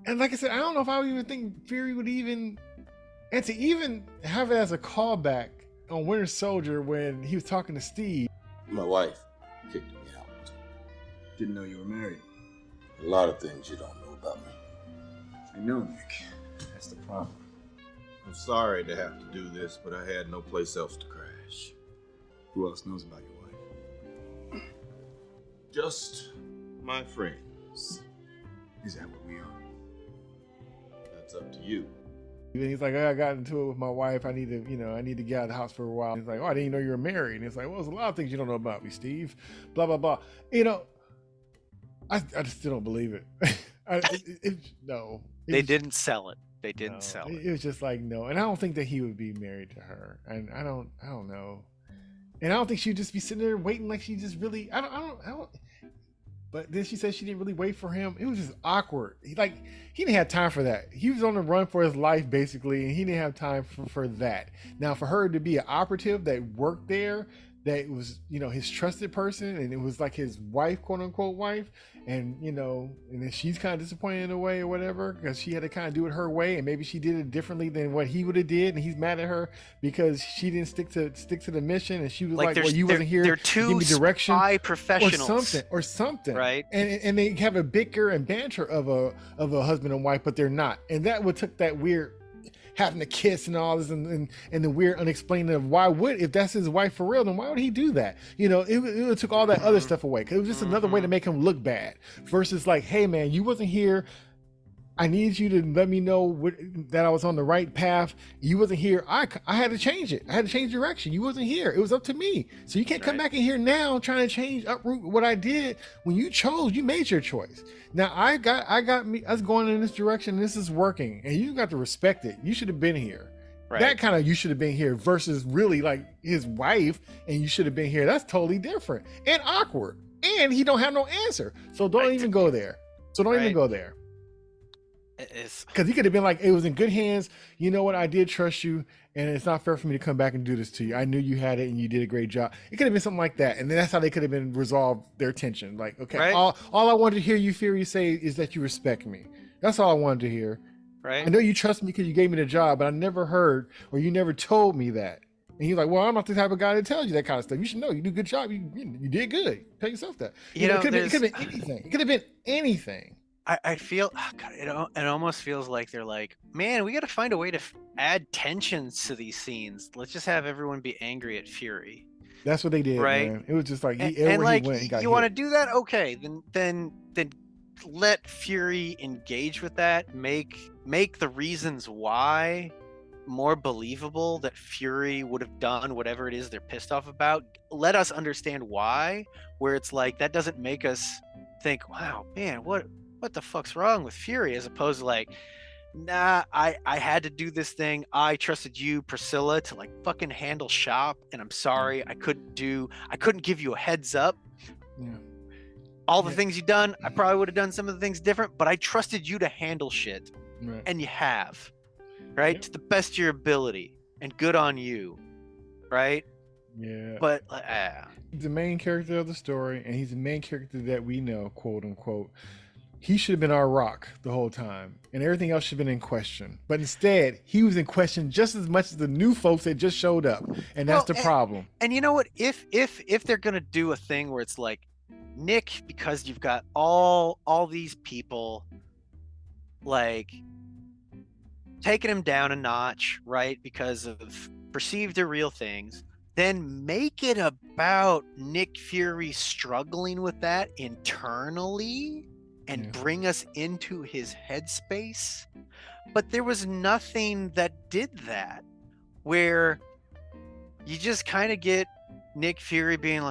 and like I said, I don't know if I would even think Fury would even, and to even have it as a callback on Winter Soldier when he was talking to Steve. My wife kicked me out. Didn't know you were married. A lot of things you don't know about me. I know, Nick. That's the problem. I'm sorry to have to do this, but I had no place else to crash. Who else knows about your wife? Just my friends. Is that what we are? That's up to you. And he's like, I got into it with my wife. I need to get out of the house for a while. And he's like, I didn't know you were married. And it's like, well, there's a lot of things you don't know about me, Steve. Blah, blah, blah. You know, I just still don't believe it. No. They didn't sell it. They didn't sell it. It was just like, no. And I don't think that he would be married to her. And I don't know. And I don't think she'd just be sitting there waiting like she just really, I don't. But then she said she didn't really wait for him. It was just awkward. He didn't have time for that. He was on the run for his life, basically, and he didn't have time for that. Now, for her to be an operative that worked there, that was, you know, his trusted person, and it was like his wife, quote unquote wife, and, you know, and then she's kind of disappointed in a way or whatever, because she had to kind of do it her way, and maybe she did it differently than what he would have did, and he's mad at her because she didn't stick to the mission, and she was like, well, you wasn't here to give me direction, spy professionals or something, right? And they have a bicker and banter of a husband and wife, but they're not, and that would took that weird having to kiss and all this, and the weird unexplained of why would, if that's his wife for real, then why would he do that? You know, it took all that other stuff away, because it was just another way to make him look bad, versus like, hey man, you wasn't here. I need you to let me know that I was on the right path. You wasn't here. I had to change it. I had to change direction. You wasn't here. It was up to me. So you can't come back in here now trying to change, uproot what I did. When you chose, you made your choice. Now I got us going in this direction. And this is working, and you got to respect it. You should have been here. Right. That kind of, you should have been here, versus really like his wife and you should have been here. That's totally different and awkward. And he don't have no answer. So don't even go there. Even go there. Because he could have been like, it was in good hands. You know what? I did trust you, and it's not fair for me to come back and do this to you. I knew you had it, and you did a great job. It could have been something like that, and then that's how they could have been resolved their tension. Like, okay, all I wanted to hear you, Fury, say is that you respect me. That's all I wanted to hear. Right? I know you trust me because you gave me the job, but I never heard, or you never told me that. And he's like, well, I'm not the type of guy that tells you that kind of stuff. You should know. You do a good job. You did good. Tell yourself that. You know, it could have been anything. It could have been anything. I feel, oh God, it almost feels like they're like, man, we got to find a way to add tensions to these scenes. Let's just have everyone be angry at Fury. That's what they did, right? Man. It was just like, and like, he went, he got you want to do that? Okay, then let Fury engage with that. Make the reasons why more believable, that Fury would have done whatever it is they're pissed off about. Let us understand why. Where it's like, that doesn't make us think, wow, man, what the fuck's wrong with Fury, as opposed to like, nah, I had to do this thing. I trusted you, Priscilla, to like fucking handle shop, and I'm sorry I couldn't give you a heads up. Yeah. All the things you've done, I probably would have done some of the things different, but I trusted you to handle shit. Right. And you have, right? Yep. To the best of your ability, and good on you, right? Yeah. But he's the main character of the story, and he's the main character that we know, quote unquote. He should have been our rock the whole time, and everything else should have been in question. But instead, he was in question just as much as the new folks that just showed up, and that's the problem. And you know what? If they're gonna do a thing where it's like, Nick, because you've got all these people like taking him down a notch, right? Because of perceived or real things, then make it about Nick Fury struggling with that internally. And bring us into his headspace. But there was nothing that did that, where you just kind of get Nick Fury being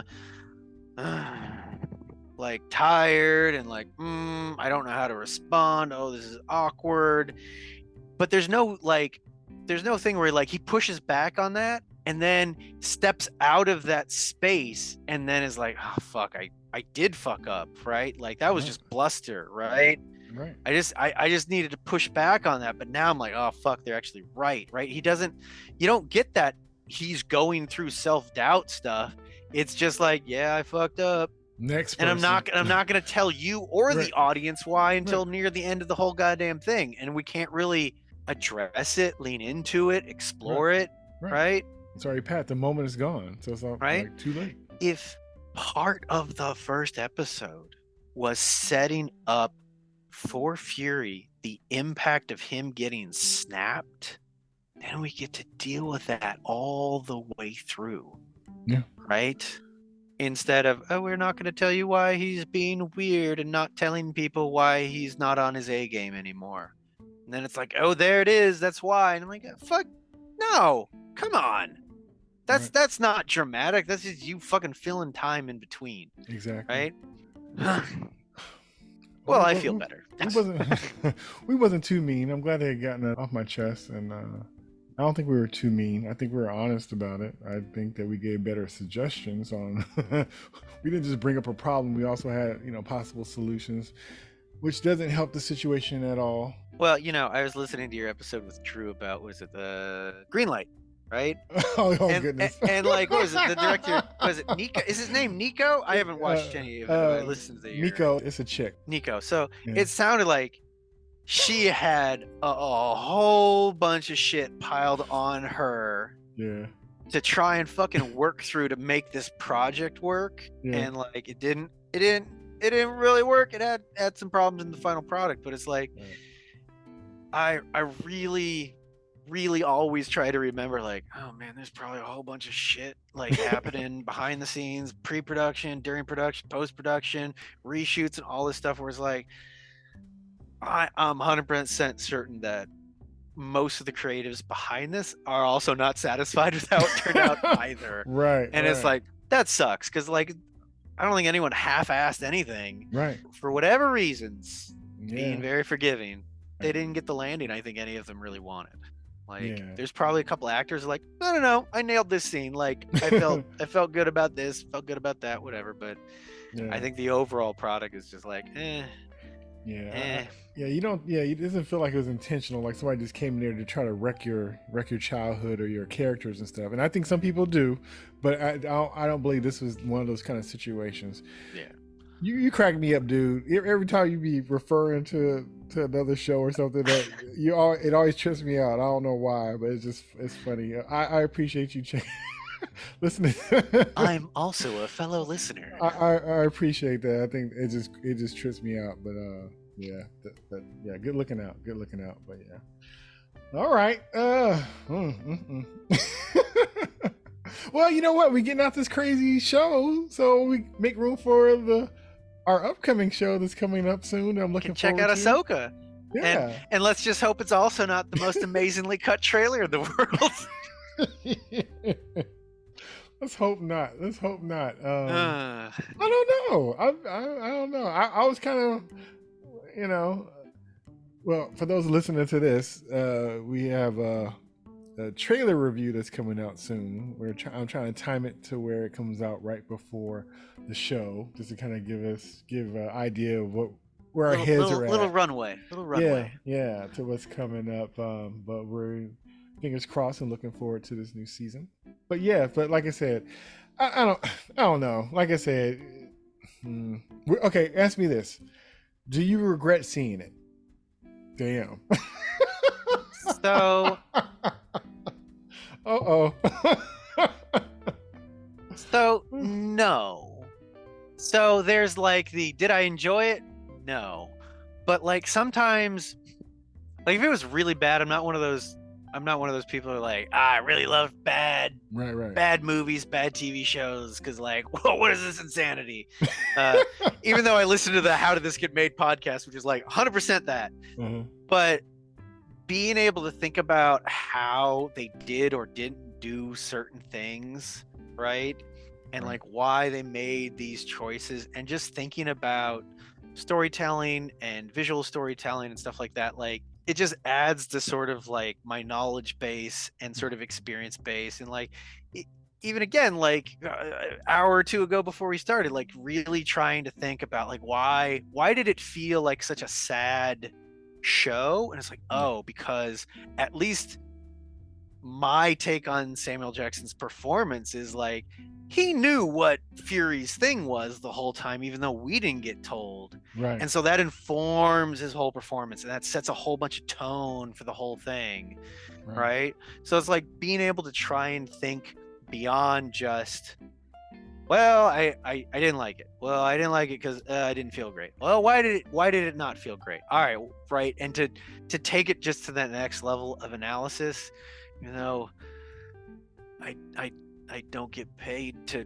like tired and like, I don't know how to respond. Oh, this is awkward. But there's no thing where like he pushes back on that and then steps out of that space and then is like, oh fuck, I did fuck up, right? Like that was just bluster, right? Right. I just needed to push back on that, but now I'm like, oh fuck, they're actually right? You don't get that he's going through self-doubt stuff. It's just like, yeah, I fucked up. Next person. And I'm not gonna tell you or the audience why until near the end of the whole goddamn thing. And we can't really address it, lean into it, explore it, right? Sorry, Pat, the moment is gone. So it's all like too late. If part of the first episode was setting up for Fury the impact of him getting snapped, then we get to deal with that all the way through. Yeah. Right? Instead of, oh, we're not going to tell you why he's being weird and not telling people why he's not on his A game anymore. And then it's like, oh, there it is. That's why. And I'm like, fuck, no, come on. That's not dramatic. That's just you fucking filling time in between. Exactly. Right? Well, I feel better. We wasn't too mean. I'm glad they had gotten it off my chest, and I don't think we were too mean. I think we were honest about it. I think that we gave better suggestions on. We didn't just bring up a problem. We also had, possible solutions, which doesn't help the situation at all. Well, I was listening to your episode with Drew about, was it the green light? Right? Goodness. And like, what was it? The director, was it Nico? Is his name Nico? I haven't watched any of it. I listened to Nico. It's a chick. Nico. So it sounded like she had a whole bunch of shit piled on her. Yeah. To try and fucking work through to make this project work, and like it didn't really work. It had some problems in the final product, but it's like, I really really always try to remember, like, oh man, there's probably a whole bunch of shit like happening behind the scenes, pre-production, during production, post-production, reshoots, and all this stuff. Where it's like, I'm 100% certain that most of the creatives behind this are also not satisfied with how it turned out either. Right. And it's like, that sucks, because like I don't think anyone half-assed anything. Right. For whatever reasons, Yeah. being very forgiving, they didn't get the landing I think any of them really wanted. Like, there's probably a couple actors like, no, I nailed this scene. Like, I felt good about this, felt good about that, whatever. But I think the overall product is just like, you don't. Yeah, it doesn't feel like it was intentional. Like somebody just came in there to try to wreck your childhood or your characters and stuff. And I think some people do, but I don't believe this was one of those kind of situations. Yeah. You crack me up, dude. Every time you be referring to another show or something, that it always trips me out. I don't know why, but it's funny. I appreciate you listening. I'm also a fellow listener. I appreciate that. I think it just trips me out, but good looking out. But yeah, all right. Well, you know what? We're getting out this crazy show, so we make room for our upcoming show that's coming up soon. I'm looking check forward out to. Ahsoka. Yeah. And let's just hope it's also not the most amazingly cut trailer in the world. Let's hope not. I don't know. I don't know. I was kind of, well, for those listening to this, we have a trailer review that's coming out soon. I'm trying to time it to where it comes out right before the show, just to kind of give an idea of where our heads are at. Little runway. Yeah, to what's coming up. But we're fingers crossed and looking forward to this new season. But yeah, like I said, I don't know. Like I said, okay. Ask me this: do you regret seeing it? Damn. So. So no. So there's like did I enjoy it? No. But like sometimes, like if it was really bad, I'm not one of those people who are like, I really love bad movies, bad TV shows, because like, whoa, what is this insanity? Even though I listened to the How Did This Get Made podcast, which is like 100% that. Mm-hmm. But being able to think about how they did or didn't do certain things, right? And like why they made these choices, and just thinking about storytelling and visual storytelling and stuff like that, like it just adds to sort of like my knowledge base and sort of experience base. And like even again, like an hour or two ago before we started, like really trying to think about like why did it feel like such a sad show? And it's like, because at least my take on Samuel Jackson's performance is like he knew what Fury's thing was the whole time, even though we didn't get told. Right. And so that informs his whole performance, and that sets a whole bunch of tone for the whole thing. Right? So it's like being able to try and think beyond just, well, I didn't like it. Well, I didn't like it because I didn't feel great. Well, why did it not feel great? All right, right. And to take it just to that next level of analysis, I don't get paid to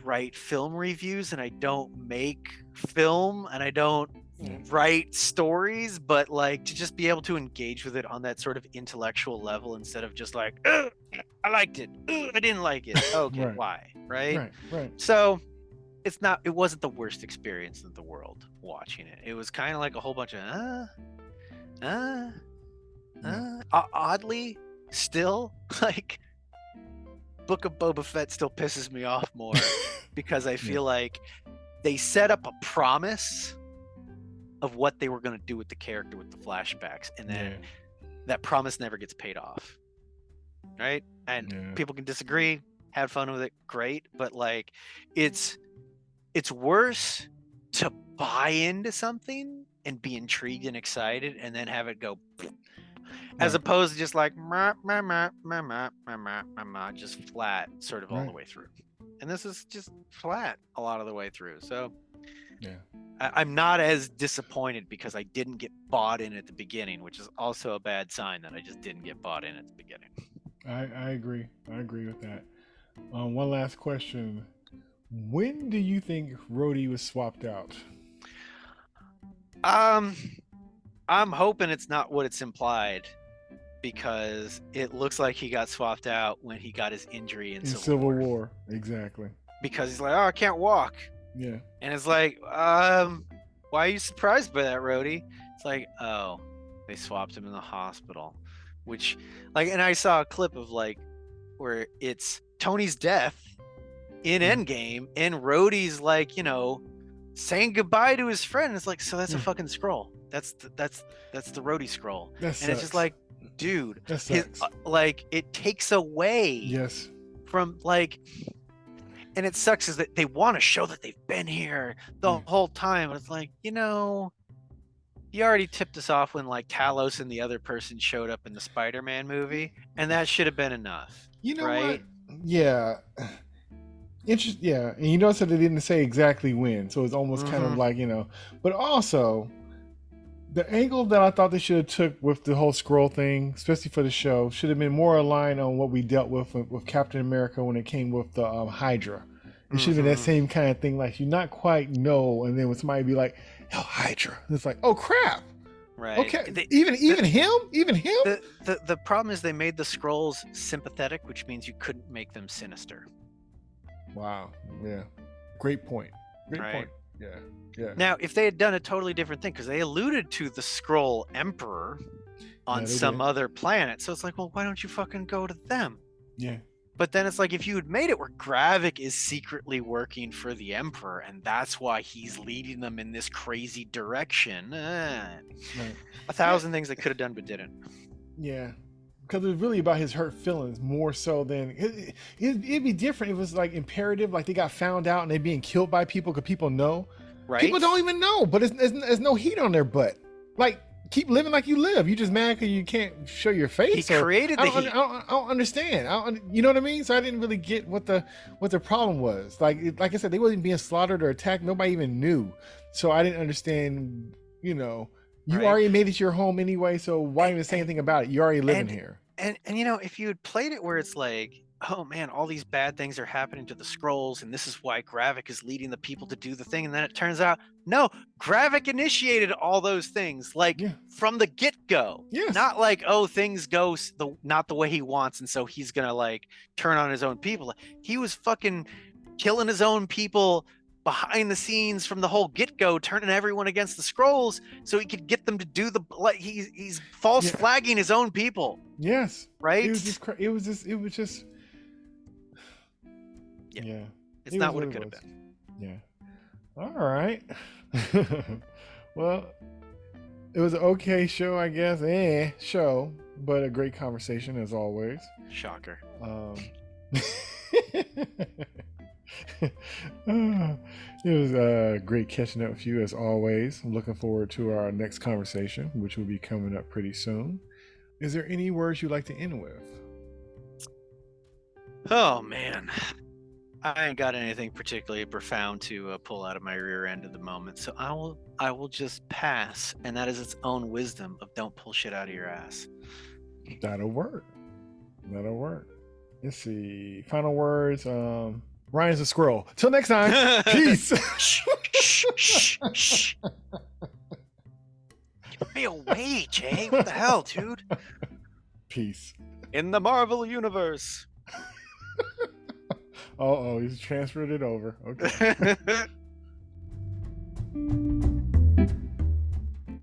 write film reviews, and I don't make film, and I don't write stories, but like to just be able to engage with it on that sort of intellectual level instead of just like, I liked it, I didn't like it. Okay, why? Right. So it wasn't the worst experience in the world watching it. It was kind of like a whole bunch of oddly still like Book of Boba Fett still pisses me off more because I feel like they set up a promise of what they were going to do with the character with the flashbacks, and then that promise never gets paid off, right? And people can disagree, have fun with it, great, but like it's worse to buy into something and be intrigued and excited and then have it go as opposed to just like just flat sort of all the way through. And this is just flat a lot of the way through. So I'm not as disappointed because I didn't get bought in at the beginning, which is also a bad sign that I just didn't get bought in at the beginning. I agree. I agree with that. One last question. When do you think Rhodey was swapped out? I'm hoping it's not what it's implied, because it looks like he got swapped out when he got his injury in Civil War. Exactly. Because he's like, oh, I can't walk. Yeah. And it's like, why are you surprised by that, Rhodey? It's like, oh, they swapped him in the hospital, which, like, and I saw a clip of like where it's Tony's death in Endgame, and Rhodey's like, saying goodbye to his friend. It's like, so that's a fucking scroll. That's the Rhodey scroll. And it's just like, dude, like, it takes away yes from like. And it sucks is that they want to show that they've been here the whole time. It's like, you already tipped us off when like Talos and the other person showed up in the Spider-Man movie, and that should have been enough. You know right? what? Yeah. Yeah, and you notice that they didn't say exactly when, so it's almost kind of like, but also the angle that I thought they should have took with the whole scroll thing, especially for the show, should have been more aligned on what we dealt with Captain America when it came with the Hydra. It should have been that same kind of thing, like you not quite know, and then when somebody be like, "Hell, Hydra," it's like, "Oh crap!" Right? Okay, even him. The problem is they made the scrolls sympathetic, which means you couldn't make them sinister. Wow. Yeah. Great point. Great point. Yeah. Yeah. Now, if they had done a totally different thing, because they alluded to the Skrull Emperor on some other planet, so it's like, well, why don't you fucking go to them? Yeah. But then it's like, if you had made it where Gravik is secretly working for the Emperor, and that's why he's leading them in this crazy direction, a thousand things they could have done but didn't. Yeah. Because it was really about his hurt feelings more so than it'd be different. It was like imperative, like they got found out and they're being killed by people because people know. Right. People don't even know, but there's no heat on their butt. Like, keep living like you live. You just mad because you can't show your face. He created the heat. I don't understand. You know what I mean? So I didn't really get what the problem was. Like I said, they wasn't being slaughtered or attacked. Nobody even knew. So I didn't understand. You already made it your home anyway. So why even say anything about it? You already living here. And if you had played it where it's like, oh man, all these bad things are happening to the Skrulls, and this is why Gravik is leading the people to do the thing, and then it turns out, no, Gravik initiated all those things, from the get-go. Yes. Not like, oh, things go not the way he wants, and so he's gonna like turn on his own people. He was fucking killing his own people behind the scenes from the whole get-go, turning everyone against the Skrulls so he could get them to do he's false flagging his own people. Yes. Right? It was just yeah. It's not what it could have been. Yeah. All right. Well, it was an okay show, I guess. Show, but a great conversation as always. Shocker. It was great catching up with you as always. I'm looking forward to our next conversation, which will be coming up pretty soon. Is there any words you'd like to end with? Oh man, I ain't got anything particularly profound to pull out of my rear end at the moment, so I will just pass, and that is its own wisdom of don't pull shit out of your ass. That'll work. Let's see. Final words. Ryan's a squirrel. Till next time. Peace. Shh. Give me away, Jay. What the hell, dude? Peace. In the Marvel Universe. Oh, he's transferred it over. Okay.